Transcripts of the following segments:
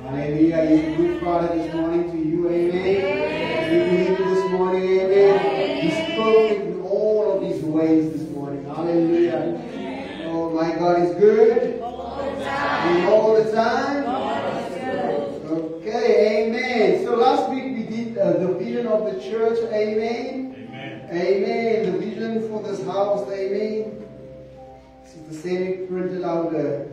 Hallelujah. He's a good Father this morning to you. Amen. We believe you this morning. Amen. He's perfect in all of his ways this morning. Hallelujah. Oh, my God is good. And all the time. Okay, amen. So last week we did the vision of the church. Amen. Amen. The vision for this house. Amen. This is the same. We printed out a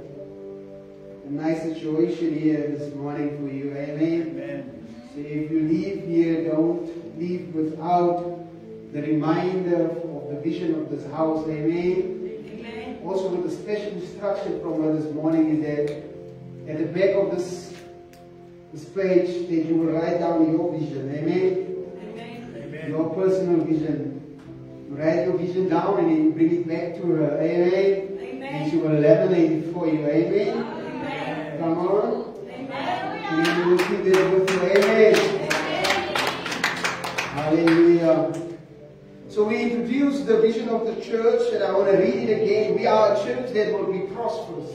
nice situation here this morning for you. Amen. Amen. So if you leave here, don't leave without the reminder of the vision of this house. Amen. Amen. Also with a special instruction from her this morning is that at the back of this page that you will write down your vision. Amen. Amen. Your personal vision. You write your vision down and then you bring it back to her. Amen. Amen. And she will laminate it for you. Amen. Amen. Come on. Amen. And then you will keep it with you. Amen. Amen. Hallelujah. So we introduced the vision of the church, and I want to read it again. We are a church that will be prosperous,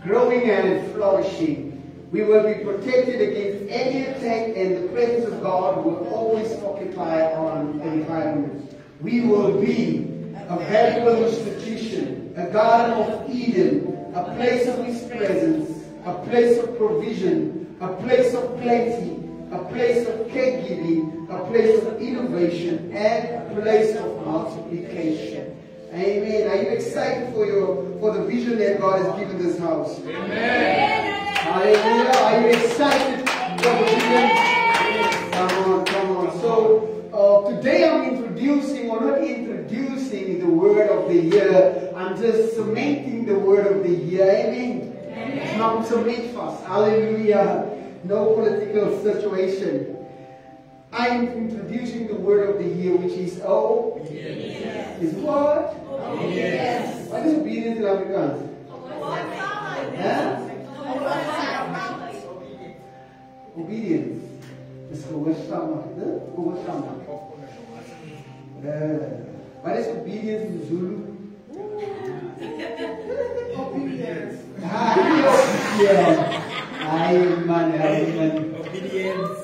growing and flourishing. We will be protected against any attack, and the presence of God will always occupy our environment. We will be a valuable institution, a garden of Eden, a place of His presence, a place of provision, a place of plenty, a place of caregiving, a place of innovation, and a place of multiplication. Amen. Are you excited for the vision that God has given this house? Amen. Hallelujah. Are you excited for the vision? Come on. So today I'm introducing, or not introducing, the word of the year. I'm just cementing the word of the year. Amen. It's not cement fast. Hallelujah. No political situation. I'm introducing the word of the year, which is obedience. Is what? Obedience. What is obedience in Afrikaans? Obedience. Is gehoorzaamheid. Gehoorzaamheid. What is obedience in Zulu? Obedience. Amen. Obedience.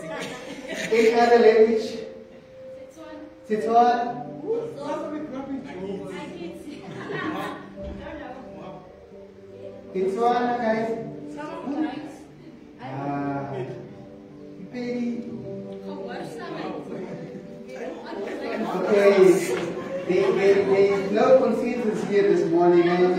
Any other language? Setswana. Setswana, guys. Okay. There is no consensus here this morning. Amen.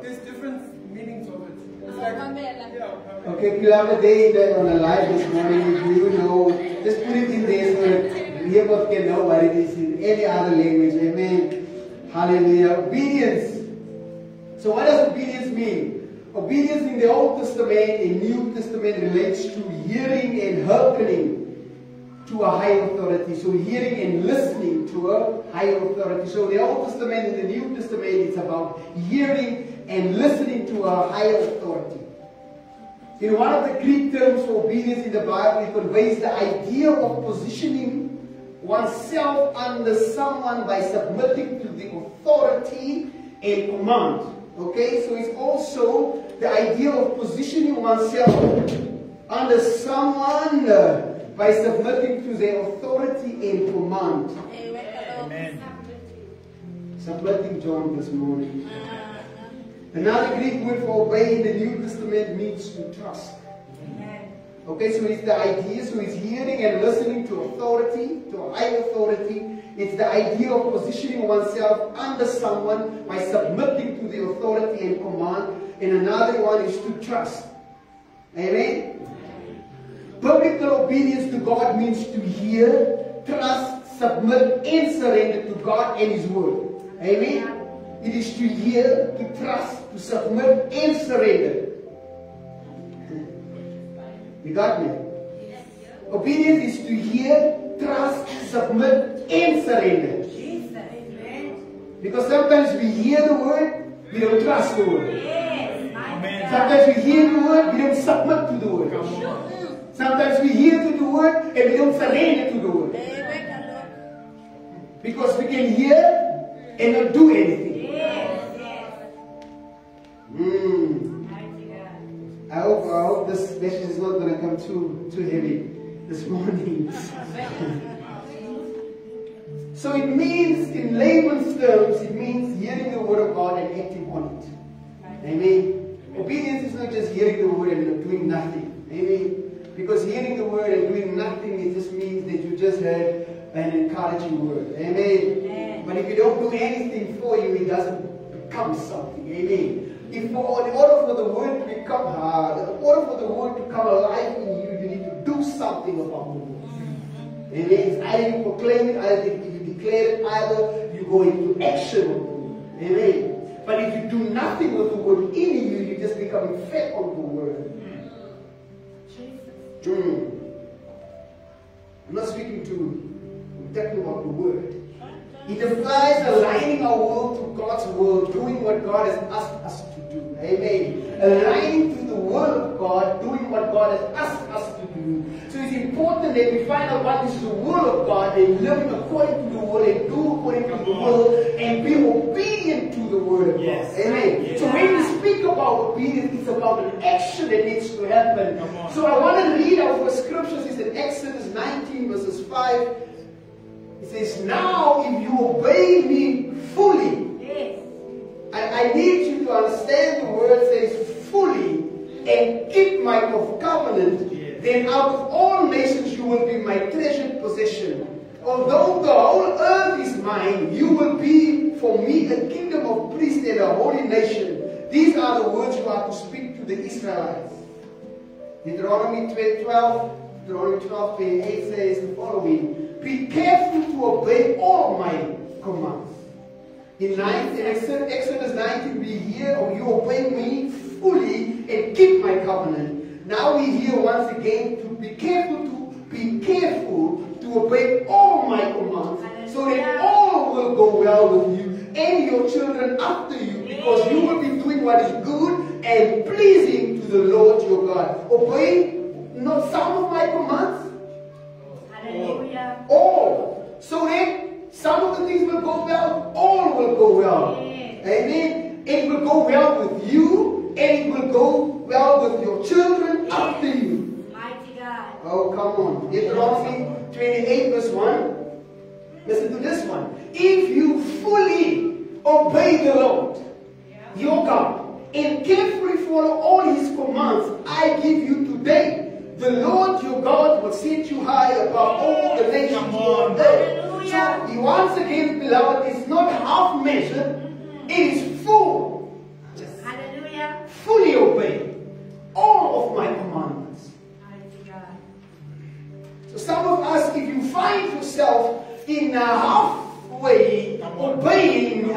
There's different meanings of it. It's like, okay, beloved, they on the live this morning, if you know, just put it in there so that we both can know what it is in any other language. Amen. Hallelujah. Obedience. So what does obedience mean? Obedience in the Old Testament and New Testament relates to hearing and hearkening to a higher authority. So hearing and listening to a higher authority. So the Old Testament and the New Testament, it's about hearing and listening to a higher authority. In one of the Greek terms for obedience in the Bible, it conveys the idea of positioning oneself under someone by submitting to the authority and command. Okay, so it's also the idea of positioning oneself under someone by submitting to their authority and command. Amen. Submitting John this morning. Another Greek word for obey in the New Testament means to trust. Okay, so it's the idea, so it's hearing and listening to authority, to a high authority. It's the idea of positioning oneself under someone by submitting to the authority and command. And another one is to trust. Amen? Biblical obedience to God means to hear, trust, submit, and surrender to God and His Word. Amen? It is to hear, to trust, to submit, and surrender. You got me? Obedience is to hear, trust, submit, and surrender. Because sometimes we hear the word, we don't trust the word. Sometimes we hear the word, we don't submit to the word. Sometimes we hear to the word and we don't surrender to the word. Because we can hear and not do anything. I hope this message is not going to come too heavy this morning. So it means, in layman's terms, it means hearing the word of God and acting on it. Amen. Obedience is not just hearing the word and doing nothing. Amen. Because hearing the word and doing nothing, it just means that you just heard an encouraging word. Amen. But if you don't do anything for you, it doesn't become something. Amen. In order for the word to become alive in you, you need to do something about the word. Amen. It's either you proclaim it, either you declare it, either you go into action with the word. Amen. But if you do nothing with the word in you, you just become fed on the word. I'm not speaking I'm talking about the word. It implies aligning our will to God's will, doing what God has asked us to do. Amen. Aligning to the will of God, doing what God has asked us to do. So it's important that we find out what is the will of God and live according to the will and do according to the will and be obedient to the word of God. Amen. So when we speak about obedience, it's about an action that needs to happen. So I want to read our first scriptures. It's in Exodus 19 verses 5. It says, now if you obey me fully, I need you to understand the word says fully, and keep my covenant, then out of all nations you will be my treasured possession. Although the whole earth is mine, you will be for me a kingdom of priests and a holy nation. These are the words you are to speak to the Israelites. Deuteronomy 12:28 says the following. Be careful to obey all my commands. In Exodus 19 we hear, you obey me fully and keep my covenant. Now we hear once again to be careful to obey all my commands, so that all will go well with you and your children after you, because you will be doing what is good and pleasing to the Lord your God. Obey not some of my commands, all. So that some of the things will go well, all will go well. Amen. It will go well with you, and it will go well with your children after you. Mighty God. Oh, come on. Deuteronomy 28 verse 1. Listen to this one. If you fully obey the Lord, your God, and carefully follow all his commands I give you today, the Lord your God will set you high above all the nations on earth. So, once again, beloved, it's not half measured, it is full. Hallelujah. Fully obey all of my commandments. So, some of us, if you find yourself in halfway obeying,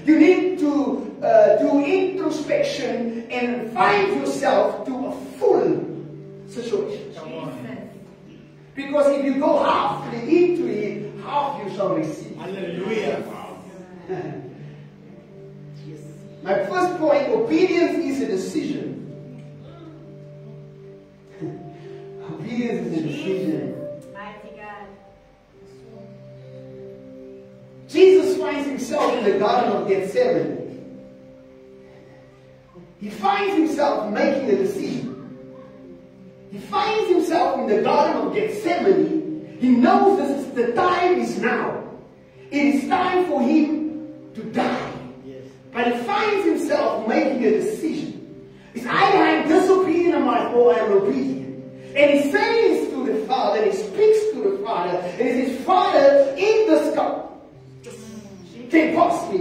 you need to do introspection and find yourself to a full situation. Because if you go half into it, half you shall receive. Hallelujah. My first point, obedience is a decision. Obedience is a decision. Mighty God. Jesus finds himself in the Garden of Gethsemane. He finds himself making a decision. He finds himself in the Garden of Gethsemane. He knows this is the time is now. It is time for him to die. Yes. But he finds himself making a decision. It's either I'm disobedient or I'm obedient. And he says to the Father, and he speaks to the Father, and he says, Father, in this cup, take pass me.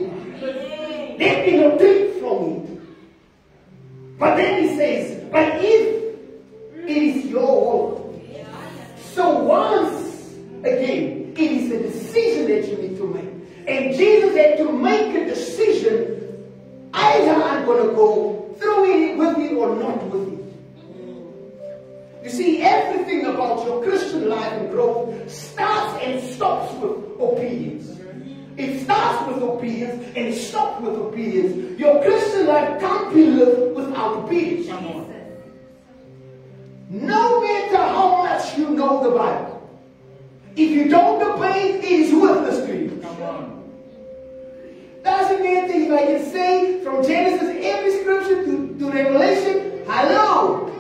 Let me not drink from it. But then he says, but if it is your will. So once again, it is a decision that you need to make. And Jesus had to make a decision. Either I'm going to go through it with it or not with it. You see, everything about your Christian life and growth starts and stops with obedience. It starts with obedience and it stops with obedience. Your Christian life can't be lived without obedience. No matter how much you know the Bible, If you don't obey, it is worthless to you. Come on. Doesn't matter if I can say from Genesis, every scripture to Revelation, hello,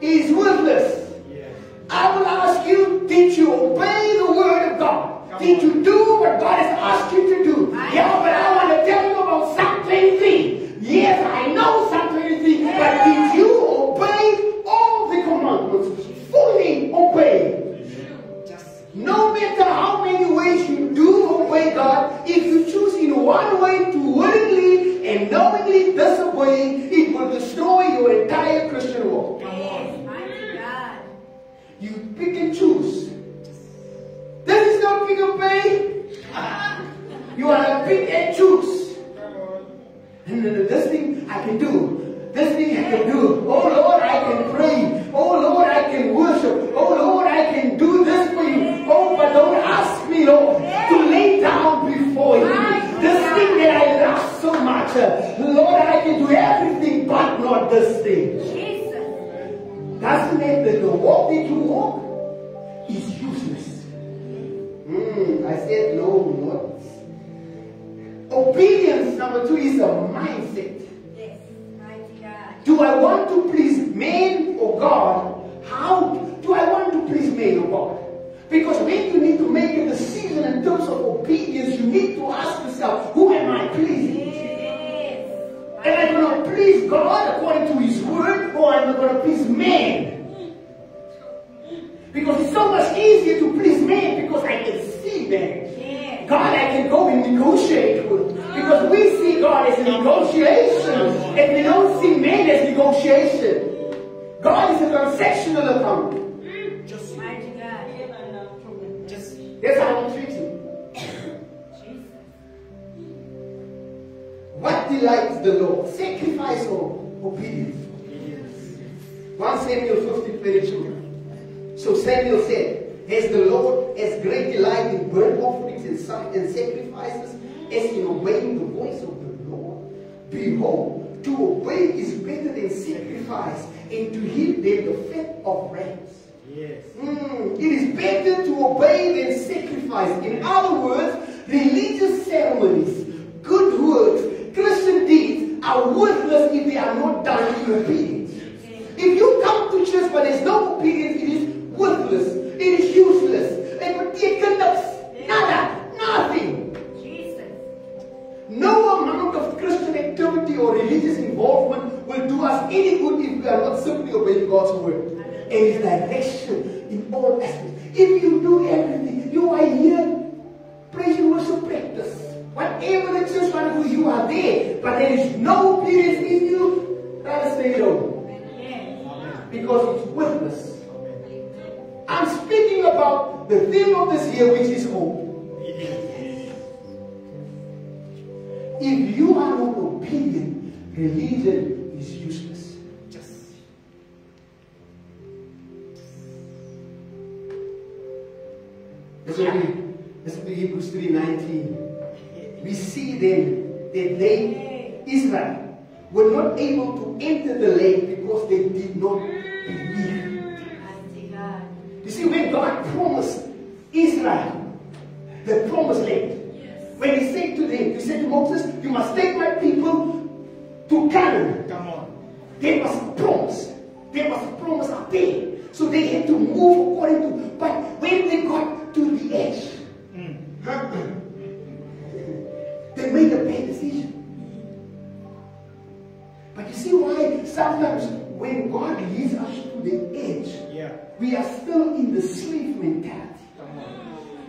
it is worthless. Yes. I will ask you, did you obey the word of God? Did you do what God has asked you to do? Yeah, but I want to tell you about Psalm 23. Yes, I know Psalm 23, but did you obey all the commandments? Fully obey. No matter how many ways you do obey God, if you choose in one way to willingly and knowingly disobey, it will destroy your entire Christian walk. Come on. You pick and choose. This is not pick and pay. You are to pick and choose. No, this thing I can do. This thing I can do. Oh Lord, I can pray. Oh Lord, I can worship. Oh Lord, I can do this for you. Oh, but don't ask me, Lord, to lay down before you. This thing that I love so much. Lord, I can do everything but not this thing. Doesn't matter. The walk that you walk is useless. I said no, not. Obedience, number 2, is a mindset. Do I want to please man or God? How do I want to please man or God? Because when you need to make a decision in terms of obedience, you need to ask yourself, who am I pleasing? Am I going to please God according to His word, or am I going to please man? Because it's so much easier to please man because I can see man. God I can go and negotiate with. Because we see God as a negotiation, and we don't see man as negotiation. God is a transactional account. That's how we treat Him. What delights the Lord? Sacrifice or obedience? 1 Samuel 15:22. So Samuel said, as the Lord has great delight in burnt offerings and sacrifices, as in obeying the voice of the Lord. Behold, to obey is better than sacrifice, and to heed them the fat of rams. Yes. It is better to obey than sacrifice. In other words, religious ceremonies, good works, Christian deeds are worthless if they are not done in obedience. If you come to church but there's no obedience, it is worthless. It is useless. It would take nada, nothing. No amount of Christian activity or religious involvement will do us any good if we are not simply obeying God's word and His direction in all aspects. If you do everything, you are here, praise and worship practice. Whatever the church want to do, you are there. But there is no obedience in you, rather stay alone. Because it's worthless. I'm speaking about the theme of this year, which is hope. If you are not obedient, religion is useless. Listen to Hebrews 3:19. We see then that they, Israel, were not able to enter the land because they did not believe. You see, when God promised Israel the promised land, when He said to them, He said to Moses, you must take my people to Canaan. Come on. There was a promise. There was a promise up there. So they had to move according to, but when they got to the edge, they made a bad decision. But you see why sometimes when God leads us to the edge, we are still in the slave mentality.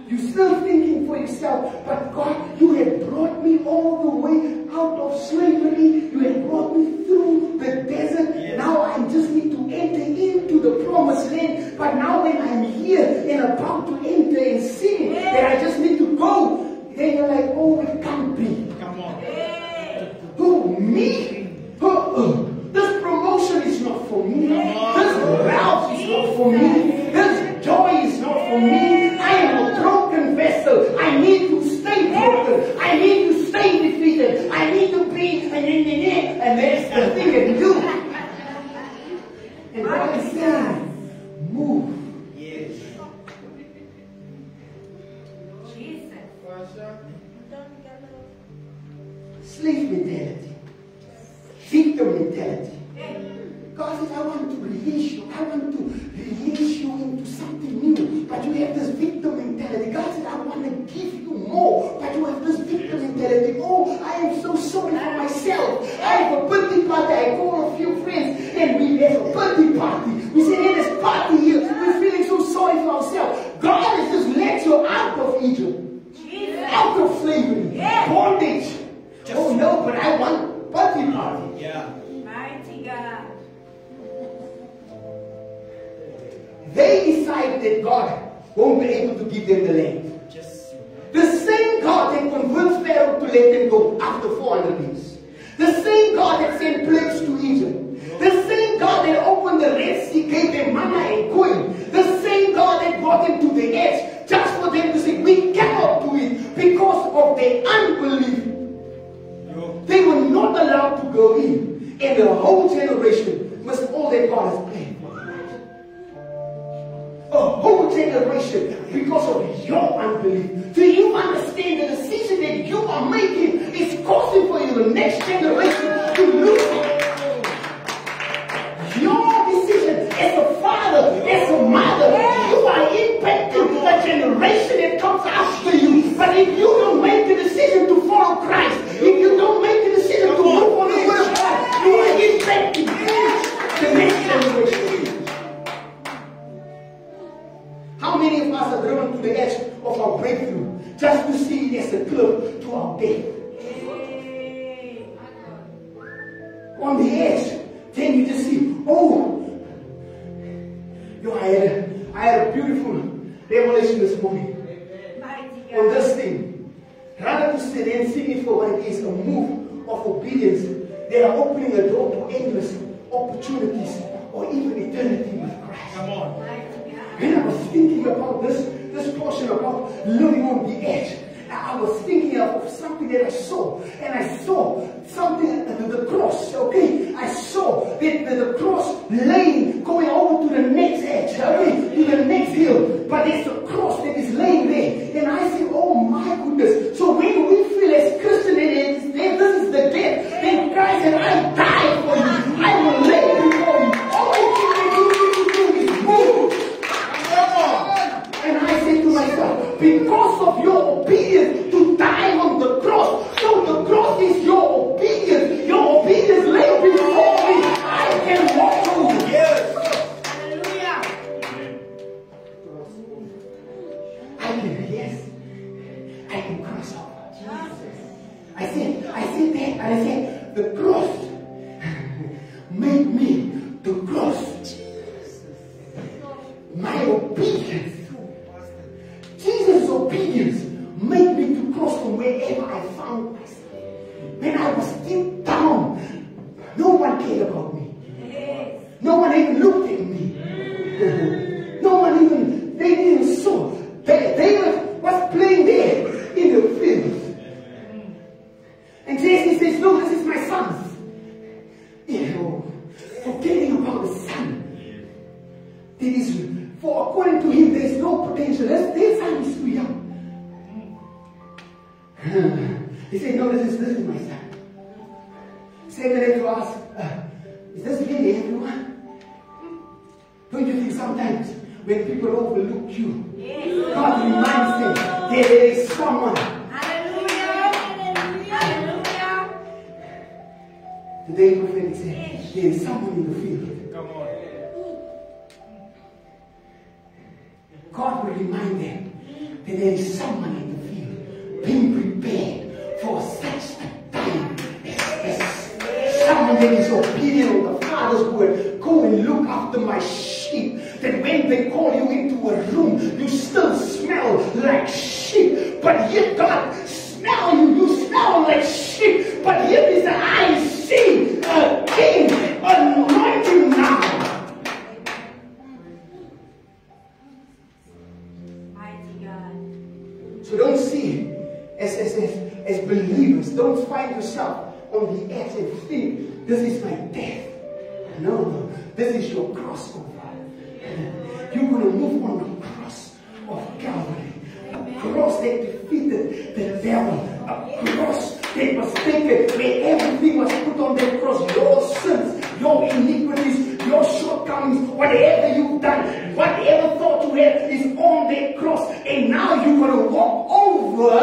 You're still thinking for yourself, but God, you have brought me all the way out of slavery. You have brought me through the desert. Now I just need to enter into the promised land. But now when I'm here and about to enter and see that I just need to go, then you're like, oh, it can't be. Come on. Who, me? This promotion is not for me. This wealth is not for me. This joy is not for me. I am a broken vessel. I need to stay broken. I need to stay defeated. slave mentality, victim mentality. God says, I want to release you. I want to release you into something new. But you have this victim mentality. God said, I want to give you more. But you have this victim mentality. Oh, I am so sorry for myself. I have a birthday party. I call a few friends and we have a birthday party. We say, hey, this party here. We're feeling so sorry for ourselves. God has just let you out of Egypt. Out of slavery. Bondage. Oh no, but I want birthday party. Yeah. Mighty God. They decided that God won't be able to give them the land. The same God that convinced Pharaoh to let them go after 400 years. The same God that sent plagues to Egypt. The same God that opened the Red Sea, gave them manna and coin. The same God that brought them to the edge just for them to say, we cannot do it because of their unbelief. They were not allowed to go in. And the whole generation missed all that God has planned for them. A whole generation because of your unbelief. Do you understand the decision that you are making is causing for you the next generation to lose it? Your decision as a father, as a mother, you are impacting a generation that comes after you. But if you don't make the decision to follow Christ, if you don't make the decision to move on the word of God, you are impacting the next generation. How many of us are driven to the edge of our breakthrough just to see it as a cliff to our death? On the edge, then you just see, oh, I had a beautiful revelation this morning on this thing. Rather to sit and see it for what it is, a move of obedience. They are opening a door to endless opportunities or even eternity with Christ. Come on. When I was thinking about this portion about living on the edge, I was thinking of something that I saw. And I saw something, the cross, okay? I saw that the cross laying, going over to the next edge, okay? To the next hill. But there's a cross that is laying there. And I said, oh my goodness. So when we feel as Christians, this is the death, then Christ said, I died for you. I will lay before you. All you do is move. And I said to myself, because of your obedience to die on the cross, so the cross is your obedience. Your obedience lay before me. I can walk through. Yes. Hallelujah. I can cross over. I said that, and I said, the cross made me to cross. My obedience. Jesus' obedience made me to cross from wherever I found myself. When I was deep down, no one cared about me. No one even looked at me. No one even, they didn't saw. David was playing there in the field. And Jesse says, no, this is my son. You know, forgetting about the son. That is, for according to him, there is no potential. Their son is too young. He said, no, this is my son. Samuel had to ask, is this really everyone? Don't you think sometimes when people overlook you, God reminds them that there is someone. Hallelujah. Hallelujah. Today, prophet said, there is someone in the field. Come on. God will remind them that there is someone in the field being prepared for such a time as this. Someone that is obedient of the Father's word. Go and look after my sheep. That when they call you into a room, you still smell like sheep. But yet God smell you. You smell like sheep. But here is the I see a king anointing now. So don't see as believers. Don't find yourself on the edge and think, this is my death. No, this is your crossover. You're going to move on the cross of Calvary. A cross that defeated the devil. A cross that was taken, where everything was put on that cross. Your sins, your iniquities, your shortcomings, whatever you've done, whatever thought you have is on that cross. And now you're going to walk over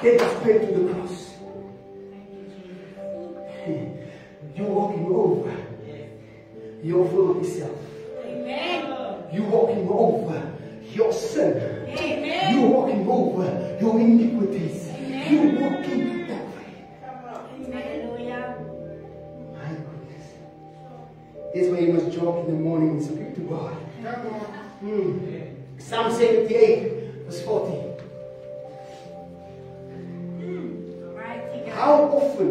that was paid to the cross. You're walking over your full of yourself. You're walking over your sin. You're walking over your iniquities. You're walking over it. My goodness. This way you must jog in the morning and speak to God. Psalm 78, verse 40. How often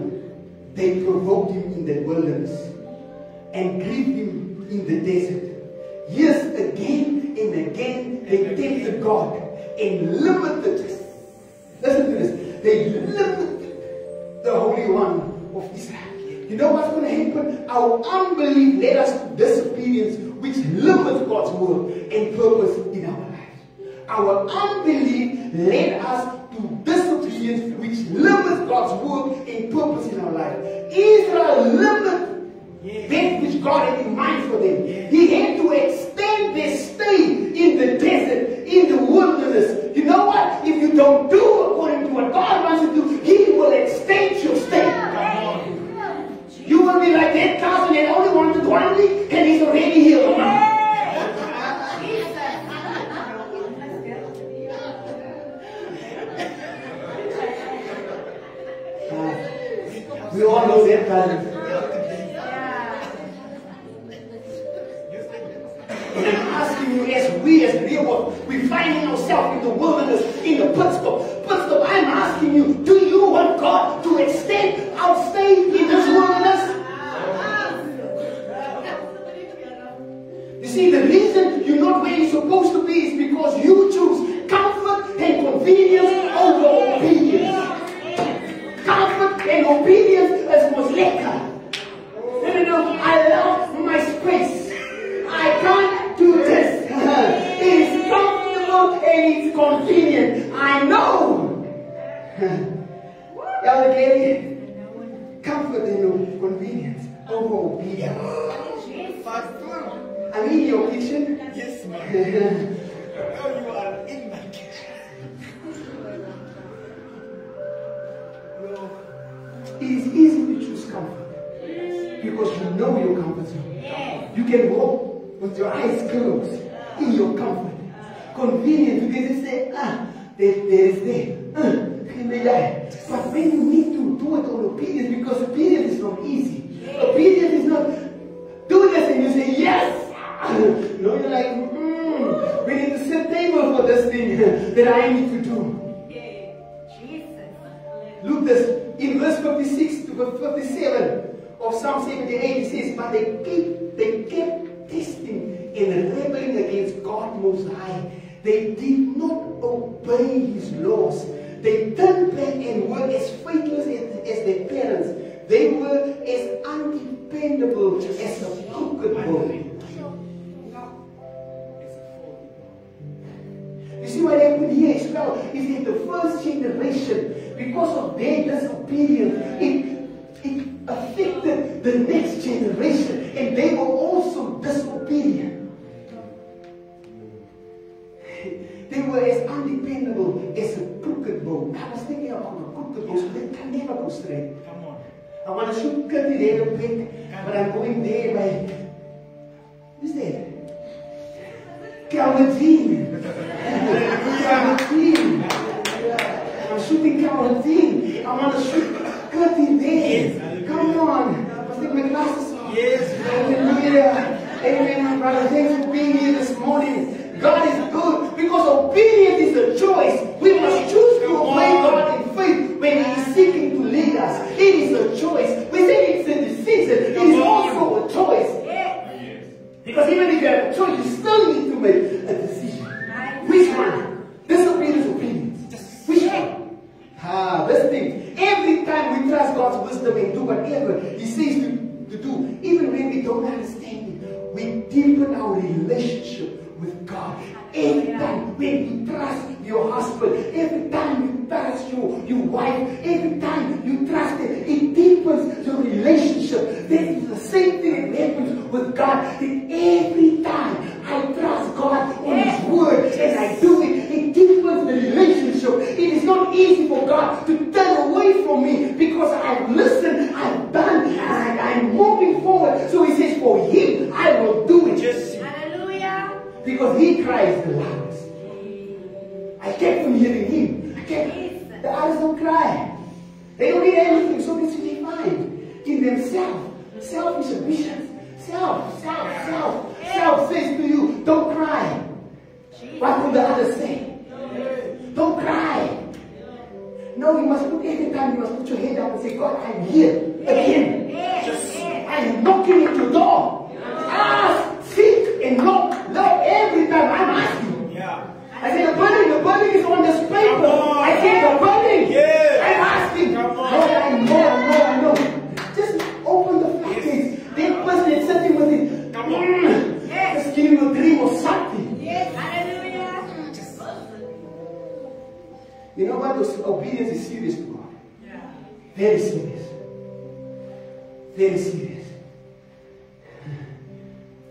they provoked him in the wilderness and grieved him in the desert. Yes, again and again they tempted God and limited us. Listen to this. They limited the Holy One of Israel. You know what's going to happen? Our unbelief led us to disobedience, which limits God's will and purpose in our lives. Our unbelief led us to disobedience, which limits God's will and purpose in our life. Israel limited that which God had in mind for them. He had to extend their stay in the desert, in the wilderness. You know what? If you don't do according to what God wants you to do, He will extend your stay. You will be like that cousin that only wanted one week and he's already here. We all know that cousin. And I'm asking you, as we as Rehoboth, we finding ourselves in the wilderness, in the pit stop. I'm asking you, do you want God to extend our stay in this wilderness? You see, the reason you're not where you're supposed to be is because you choose comfort and convenience over obedience. Comfort and obedience was lekker. No, I love my space. I can't do this. It is comfortable and it's convenient. I know. Comfort and convenience over obedience. I'm in your kitchen. Yes, ma'am. Now you are in my kitchen. It is easy to choose comfort because you know your comfort zone. You can walk with your eyes closed in your comfort. Convenient, you can just say, there is there. But when you need to do it on obedience, because obedience is not easy. Obedience is not do this and you say yes. No, you're like, we need to set table for this thing that I need to do. Look this. In verse 56 to 57 of Psalm 78, it says, but they kept testing and rebelling against God Most High. They did not obey His laws. They turned back and were as faithless as their parents. They were as undependable as a crooked bow. You see what happened here as well is that the first generation, because of their disobedience, it affected the next generation, and they were also disobedient. They were as undependable as a crooked bow. I was thinking about a crooked bow, so they can never go straight. Come on. I want to shoot Curly there a bit, but I'm going there by, who's that? Calvin. Calvin. I'm shooting Calvin. I want to shoot Curly there. Come on. I was taking my glasses off. Yes. Hallelujah. Amen, my brother. Thanks for being here this morning. God is good because obedience is a choice. We must choose to obey God in faith when He is seeking to lead us. It is a choice. We say it's a decision. It is also a choice. Because even if you have a choice, you still need to make a decision. Which one? Disobedience, obedience. Which one? This thing. Every time we trust God's wisdom and do whatever He says to do, even when we don't understand it, we deepen our relationship with God. Every time when you trust your husband, every time you your wife, every time you trust it, it deepens your relationship. That is the same thing that happens with God. That every time I trust God on His word and I do it, it deepens the relationship. It is not easy for God to turn away from me because I've listened, I've done, and I'm moving forward. So He says, for Him, I will do it. Hallelujah. Because He cries the loudest. I kept on hearing Him. The others don't cry. They don't need anything, so they should fine in themselves. Selfish ambitions. Self says to you, don't cry. What will the others say? Don't cry. No, you must put every time you must put your head up and say, God, I'm here again. I'm knocking at your door. Ask, seek, and knock. Lord, every time I'm asking. I said, the burden is on this paper. I said, the burden. I'm asking. Lord, I know. Just open the floodgates. That person is sitting with it. Just give you a dream or something. Hallelujah. You know what? Obedience is serious to God. Very serious. Very serious.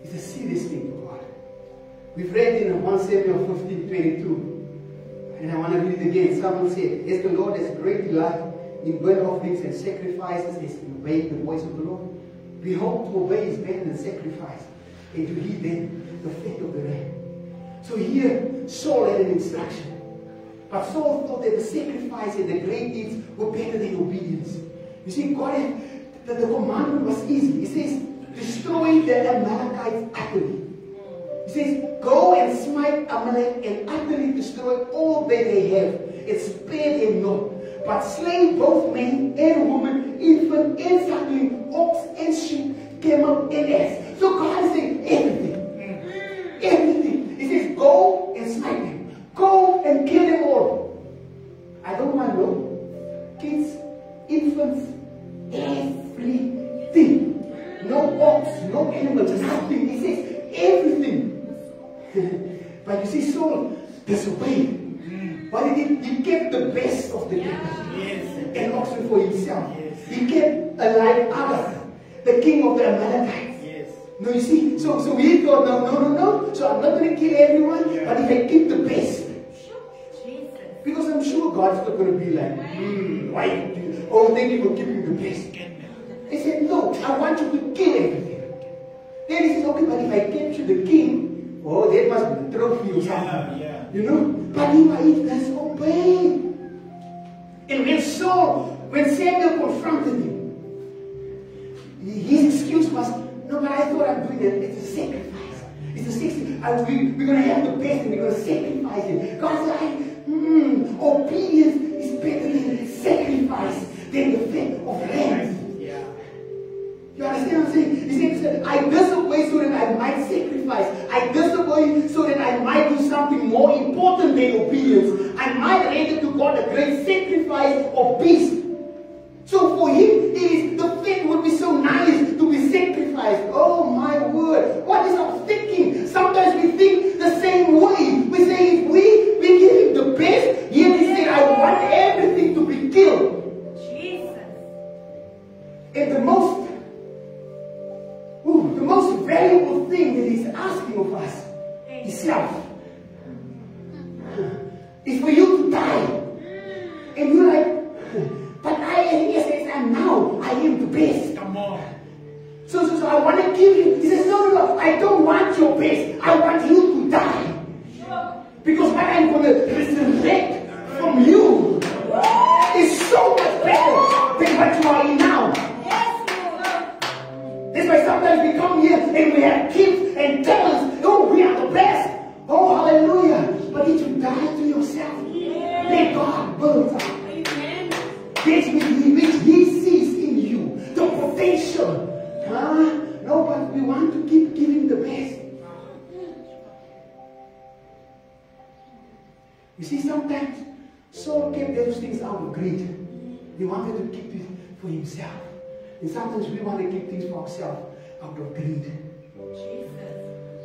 It's a serious thing for God. We've read in 1 Samuel 15:22. And I want to read it again. Someone said, as the Lord has great delight in burnt offerings and sacrifices, as in obeying the voice of the Lord. Behold, to obey is better than sacrifice, and to heed then the fat of the ram. So here, Saul had an instruction. But Saul thought that the sacrifice and the great deeds were better than obedience. You see, God had, the commandment was easy. He says, destroy the Amalekites utterly. He says, go and smite Amalek and utterly destroy all that they have, and spare them not. But slay both men and women, infant and suckling, ox and sheep, camel and ass. So God is saying everything. Everything. He says, go and smite them. Go and kill them all. I don't want to know. Kids, infants, everything. No ox, no animals, nothing. He says everything. But you see, Saul disobeyed. But he kept the best of the cattle and oxen for himself. He kept alive Agag, the king of the Amalekites. No, you see, so he thought, no. So I'm not going to kill everyone, but if I keep the best. Because I'm sure God's not going to be like, why did you? Oh, thank you for keeping the best. He said, no, I want you to kill everything. Then he said, okay, but if I capture the king, oh, that must be the trophy or something. You know? But he disobeyed. And when Samuel confronted him, his excuse was, no, but I thought I'm doing it. It's a sacrifice. It's a sacrifice. We're going to have the best and we're going to sacrifice it. God said, obedience is better than sacrifice, than the fat of rams. You understand what I'm saying? He said, I disobey so that I might sacrifice. I disobey so that I might do something more important than obedience. I might render to God a great sacrifice of peace. So for him, the fat would be so nice to be sacrificed. Oh my word. What is our thinking? Sometimes we think the same way. We say, if we give him the best, here he said, I want everything to be killed. Jesus. And the most valuable thing that he's asking of us is self. It's for you to die. And you're like, but I am the best. Come on. So I want to give you. He says, no, I don't want your best. I want you to die. Because what I'm going to resurrect from you is so much better than what you are in now. That's why sometimes we come here and we have kids and talents. Oh, we are the best. Oh, hallelujah. But did you die to yourself? Let God build up. That's which He sees in you. The potential. No, but we want to keep giving the best. You see, sometimes Saul kept those things out of greed. He wanted to keep it for himself. And sometimes we want to keep things for ourselves out of greed.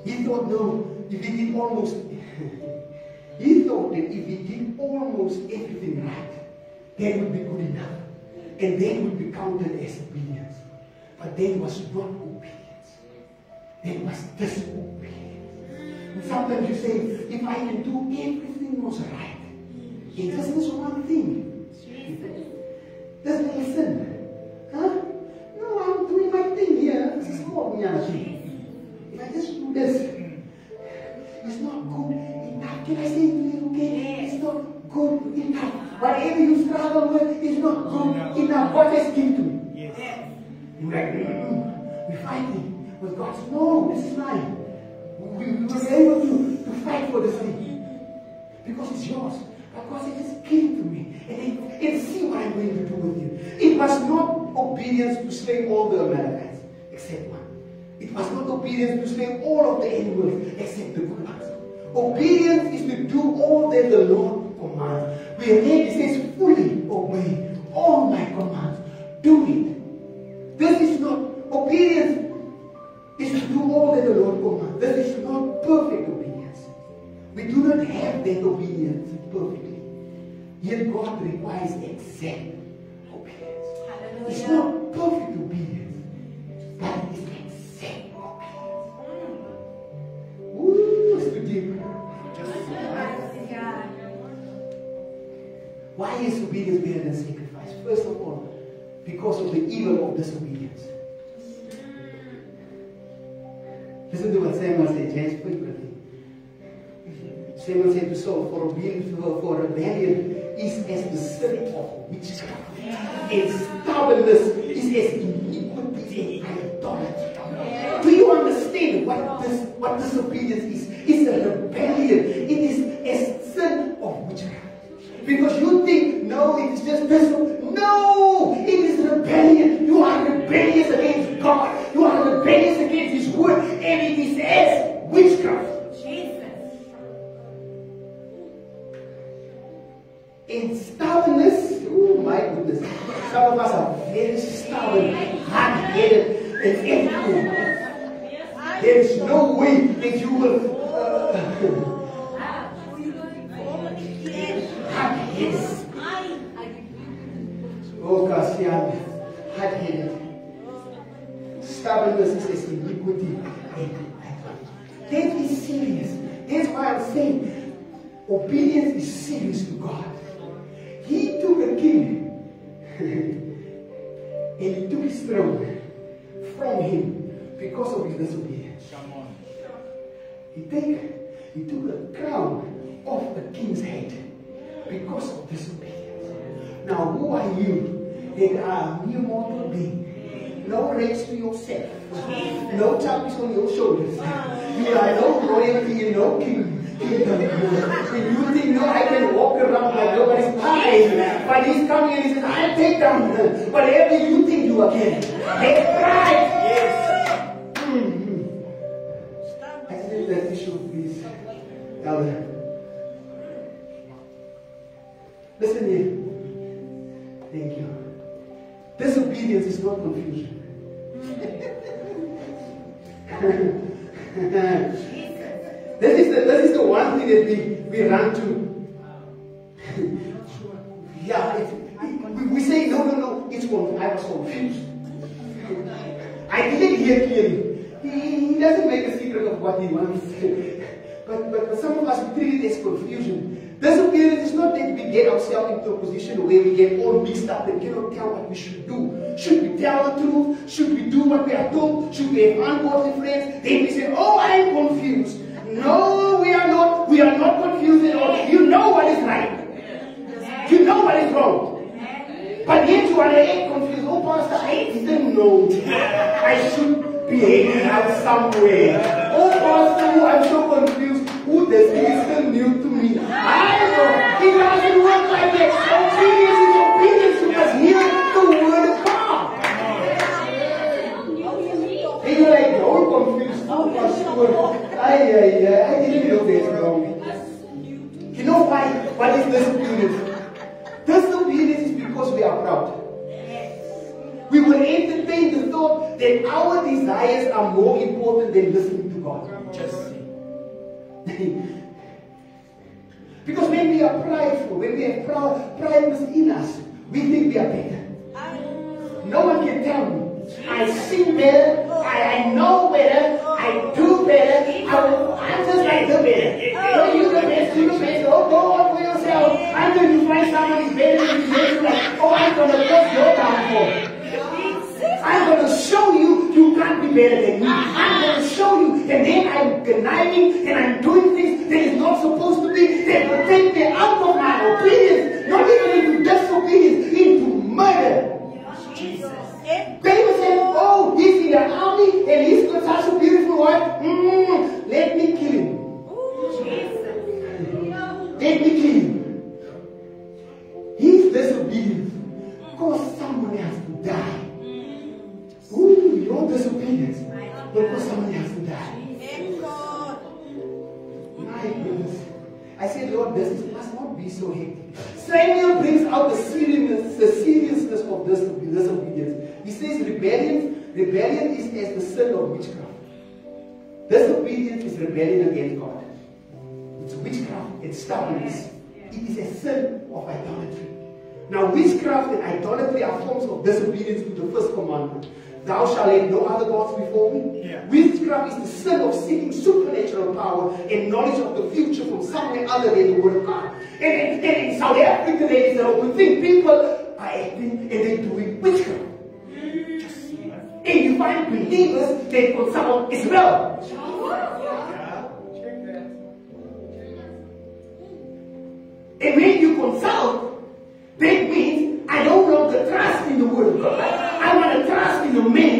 He thought, no, if he did almost, he thought that if he did almost everything right, that would be good enough. And that would be counted as obedience. But that was not obedience. That was disobedience. And sometimes you say, if I can do everything was right, it just is one thing. Doesn't make sense. Huh? No, I'm doing my thing here. This is not me. If I just do this, it's not good enough. Can I say to you, okay? It's not good enough. Whatever you struggle with is not good enough. God has given to me. You're like, we're fighting. But God says, no, this is mine. We were able to fight for this thing. Because it's yours. But God said, just give it to me. And see what I'm going to do with you. It was not obedience to slay all the Amalekites, except one. It was not obedience to slay all of the animals, except the good ones. Obedience is to do all that the Lord commands. We read, it says, fully obey all my commands. Do it. This is not obedience. Is to do all that the Lord commands. This is not perfect obedience. We do not have that obedience perfectly. Yet God requires exact obedience. Hallelujah. It's not perfect obedience, but it is exact obedience. Ooh, it's too deep. Why is obedience better than sacrifice? First of all, because of the evil of disobedience. Listen to what Samuel said, James 3:13. Samuel said to Saul, for rebellion is as the sin of witchcraft, and stubbornness is as iniquity and idolatry. Do you understand what disobedience is? It's a rebellion. It is a sin of witchcraft. Because you think, no, it's just this. No, it is rebellion. You are rebellious against God. You are rebellious against His word, and it is as witchcraft. In stubbornness, oh my goodness, some of us are very stubborn, hard-headed, and empty. There is no way that you will hard-headed. Oh, Kasian, hard-headed. Stubbornness is iniquity. That is serious. That's why I'm saying obedience is serious to God. He took a king and he took his throne from him because of his disobedience. Come on. He took a crown off the king's head because of disobedience. Now, who are you that are a mere mortal being? No race to yourself. No chappies on your shoulders. You are no royalty and no king. And you think, no, I can walk around like nobody's fine. But he's coming and he says, I'll take down whatever you think you are can. That's right. Yes. I think that issue, please, Elder. Listen here. Thank you. Disobedience is not confusion. This is the one thing that we run to. Yeah, we say, no, it's confused. I was confused. I didn't hear clearly. He doesn't make a secret of what he wants. But some of us, we treat it as confusion. Disobedience is not that we get ourselves into a position where we get all mixed up and cannot tell what we should do. Should we tell the truth? Should we do what we are told? Should we have ungodly friends? Then we say, oh, I am confused. No, we are not. We are not confused at all. You know what is right. You know what is wrong. But yet you are confused. Oh, Pastor, I didn't know. I should be hanging out somewhere. Oh, Pastor, I'm so confused. Ooh, this thing is still new to me. I know. It doesn't work like that. Obedience is obedience. You must hear the word of God. And you're like, no, confused. Oh, Pastor, I didn't know this wrong. You know why? What is disobedience? Disobedience is because we are proud. We will entertain the thought that our desires are more important than listening to God. Just because when we are prideful, when we have pride within us, We think we are better. No one can tell me. I sing better. I know better. I do better. I'm just like the better. So you the best, you the best. Oh, go on for yourself. Until you find someone who's better than you, like, oh, I'm going to cause your downfall. I'm going to show you you can't be better than me. I'm going to show you, and then I'm conniving and I'm doing things that is not supposed to be. That will take me out of my obedience, not even into disobedience, into murder. David said, oh, he's in the army and he's got such a beautiful wife. Let me kill him. Let me kill him. He's disobedient because someone has to die. Ooh, your disobedience because someone has to die. My goodness. I said, Lord, this must not be so hectic. Samuel brings out the seriousness of disobedience. He says rebellion is as the sin of witchcraft. Disobedience is rebellion against God. It's witchcraft, it's stubbornness. It is a sin of idolatry. Now, witchcraft and idolatry are forms of disobedience to the first commandment. Thou shalt have no other gods before me. Yeah. Witchcraft is the sin of seeking supernatural power and knowledge of the future from somewhere other than the Word of God. And in South Africa, there is an open thing. People are acting and they're doing witchcraft. And you find believers that consult Israel. And when you consult, that means I no longer trust in the Word of God. I want to trust in the man.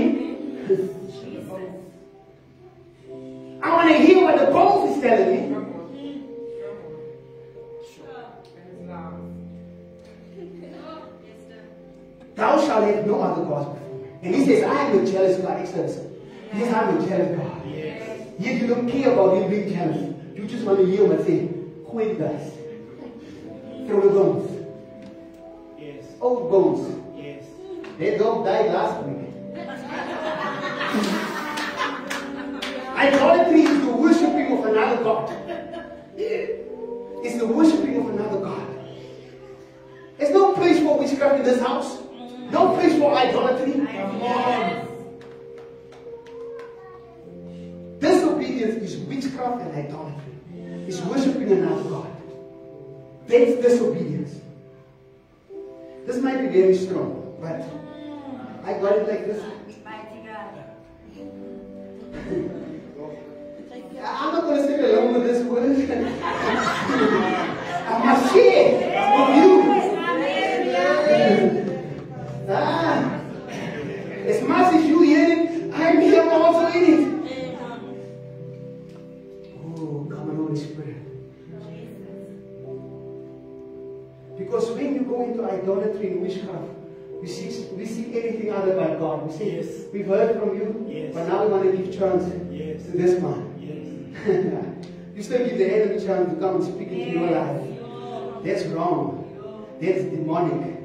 I want to hear what the Bible is telling me. Thou shalt have no other gods before me. And he says, I am a jealous God. Excellency. He says, I'm a jealous God. Yet you don't care about him being jealous. You just want to hear him and say, quit guys. Throw the bones. Yes. Old bones. Yes. They don't die last week. Idolatry is the worshipping of another God. It's the worshipping of another God. There's no place for witchcraft in this house. No place for idolatry. Disobedience is witchcraft and idolatry. It's worshipping another God. That's disobedience. This might be very strong, but I got it like this. I'm not going to sit alone with this word. I must share with you. As much as you hear it, I'm here also in it. Oh, come on, Holy Spirit. Because when you go into idolatry and witchcraft, we see anything other but God. We say, yes, we've heard from you, yes, but now we want to give chance, yes, to this man. Yes. You still give the enemy chance to come and speak into your life. That's wrong. That's demonic.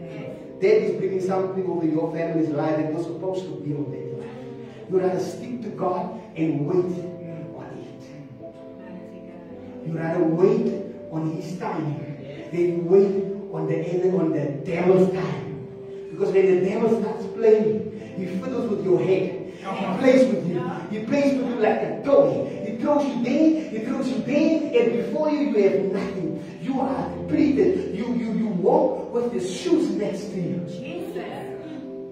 That is bringing something over your family's life that was supposed to be over their life. You rather stick to God and wait on it. You rather wait on His time than wait on the devil's time. Because when the devil starts playing, he fiddles with your head. He plays with you. He plays with you like a toy. He throws you there, he throws you there, and before you, you have nothing. You are depleted. You walk with the shoes next to you.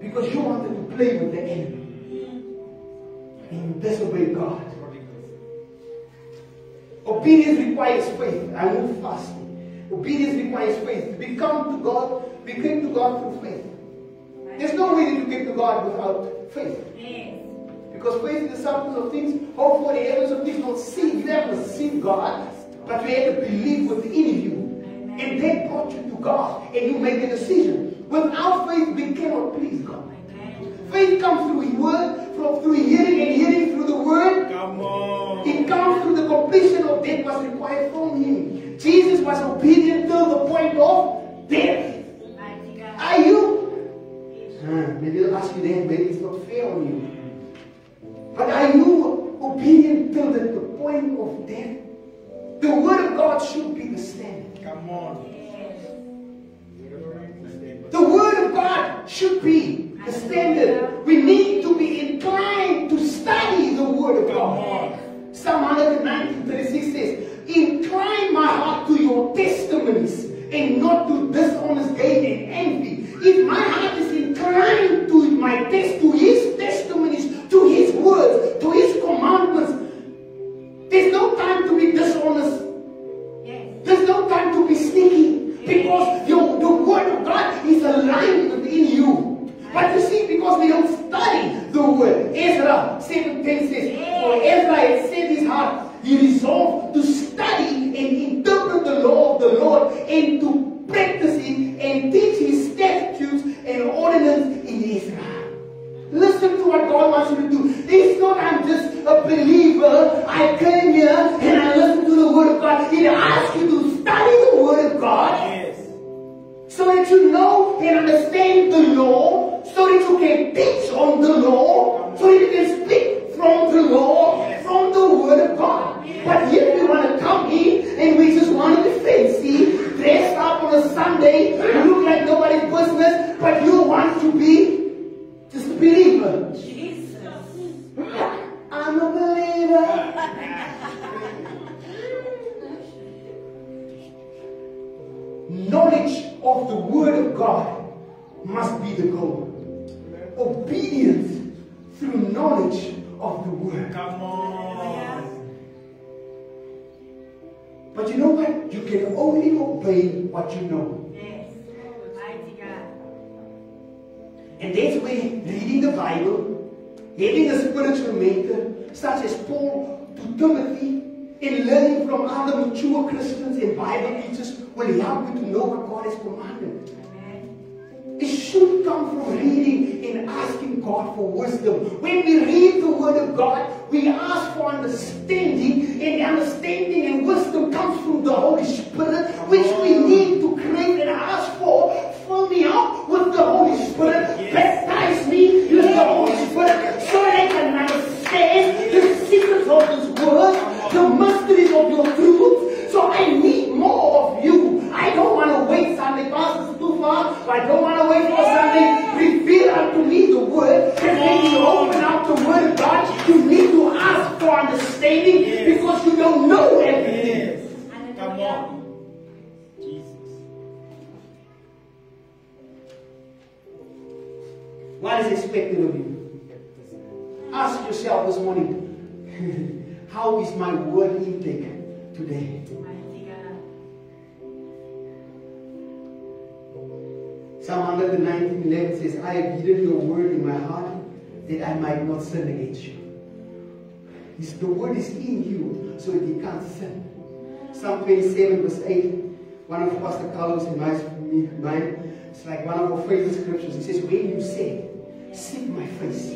Because you wanted to play with the enemy. And you disobey God. Obedience requires faith. I move fast. Obedience requires faith. We came to God through faith. There's no way that you get to God without faith. Because faith is the substance of things, hope for the evidence of things not seen. You never seen God, but you had to believe within you. And that brought you to God, and you make a decision. Without faith, we cannot please God. Faith comes through His word, through hearing, and hearing through the word. Come on. It comes through the completion of that was required from Him. Jesus was obedient till the point of death. Are you? Maybe I'll ask you that, maybe it's not fair on you. But are you obedient till the point of death? The word of God should be the standard. Come on. The word should be the standard. We need to be inclined to study the Word of God. Psalm 119:36 says, incline my heart to your testimonies and not to dishonest gain and envy. If my heart is inclined to to His testimonies, to His words, to His commandments, there's no time to be dishonest. There's no time to be sneaky, because the Word of God is aligned within you. But you see, because we don't study the Word, Ezra 7:10 says, for Ezra had set his heart, he resolved to study and interpret the law of the Lord and to practice it and teach His statutes and ordinance in Israel. Listen to what God wants you to do. It's not I'm just a believer. I came here and I listen to the Word of God. He asks you to study the Word of God. Yes. So that you know and understand the law. So that you can teach on the law. So that you can speak from the law, from the Word of God. But here we want to come in and we just want to be fancy, dressed up on a Sunday, look like nobody's business, but you want to be just a believer. Jesus. I'm a believer. Knowledge of the Word of God must be the goal. Obedience through knowledge of the Word. Come on. But you know what? You can only obey what you know. Yes. Mighty God. And that's where reading the Bible, having a spiritual mentor, such as Paul to Timothy, and learning from other mature Christians and Bible teachers will help you to know what God has commanded. It should come from reading and asking God for wisdom. When we read the Word of God, we ask for understanding, and understanding and wisdom comes from the Holy Spirit, which we need to crave and ask for. Fill me up with the Holy Spirit. Baptize me with the Holy Spirit so that I can understand the secrets of this Word, the mysteries of your truth. So I need more of you. I don't want to wait Sunday, Pastor's too far. I don't want to wait for Sunday. Reveal unto me the Word. And when you open up the Word of God, you need to ask for understanding, because you don't know everything. Come on. Jesus. What is expected of you? Ask yourself this morning, how is my word intake today? Psalm 119:11 says, I have hidden your word in my heart that I might not sin against you. The word is in you so that you can't sin. Psalm 27:8, one of Pastor Carlos and mine, it's like one of our favorite scriptures. It says, when you say, seek my face.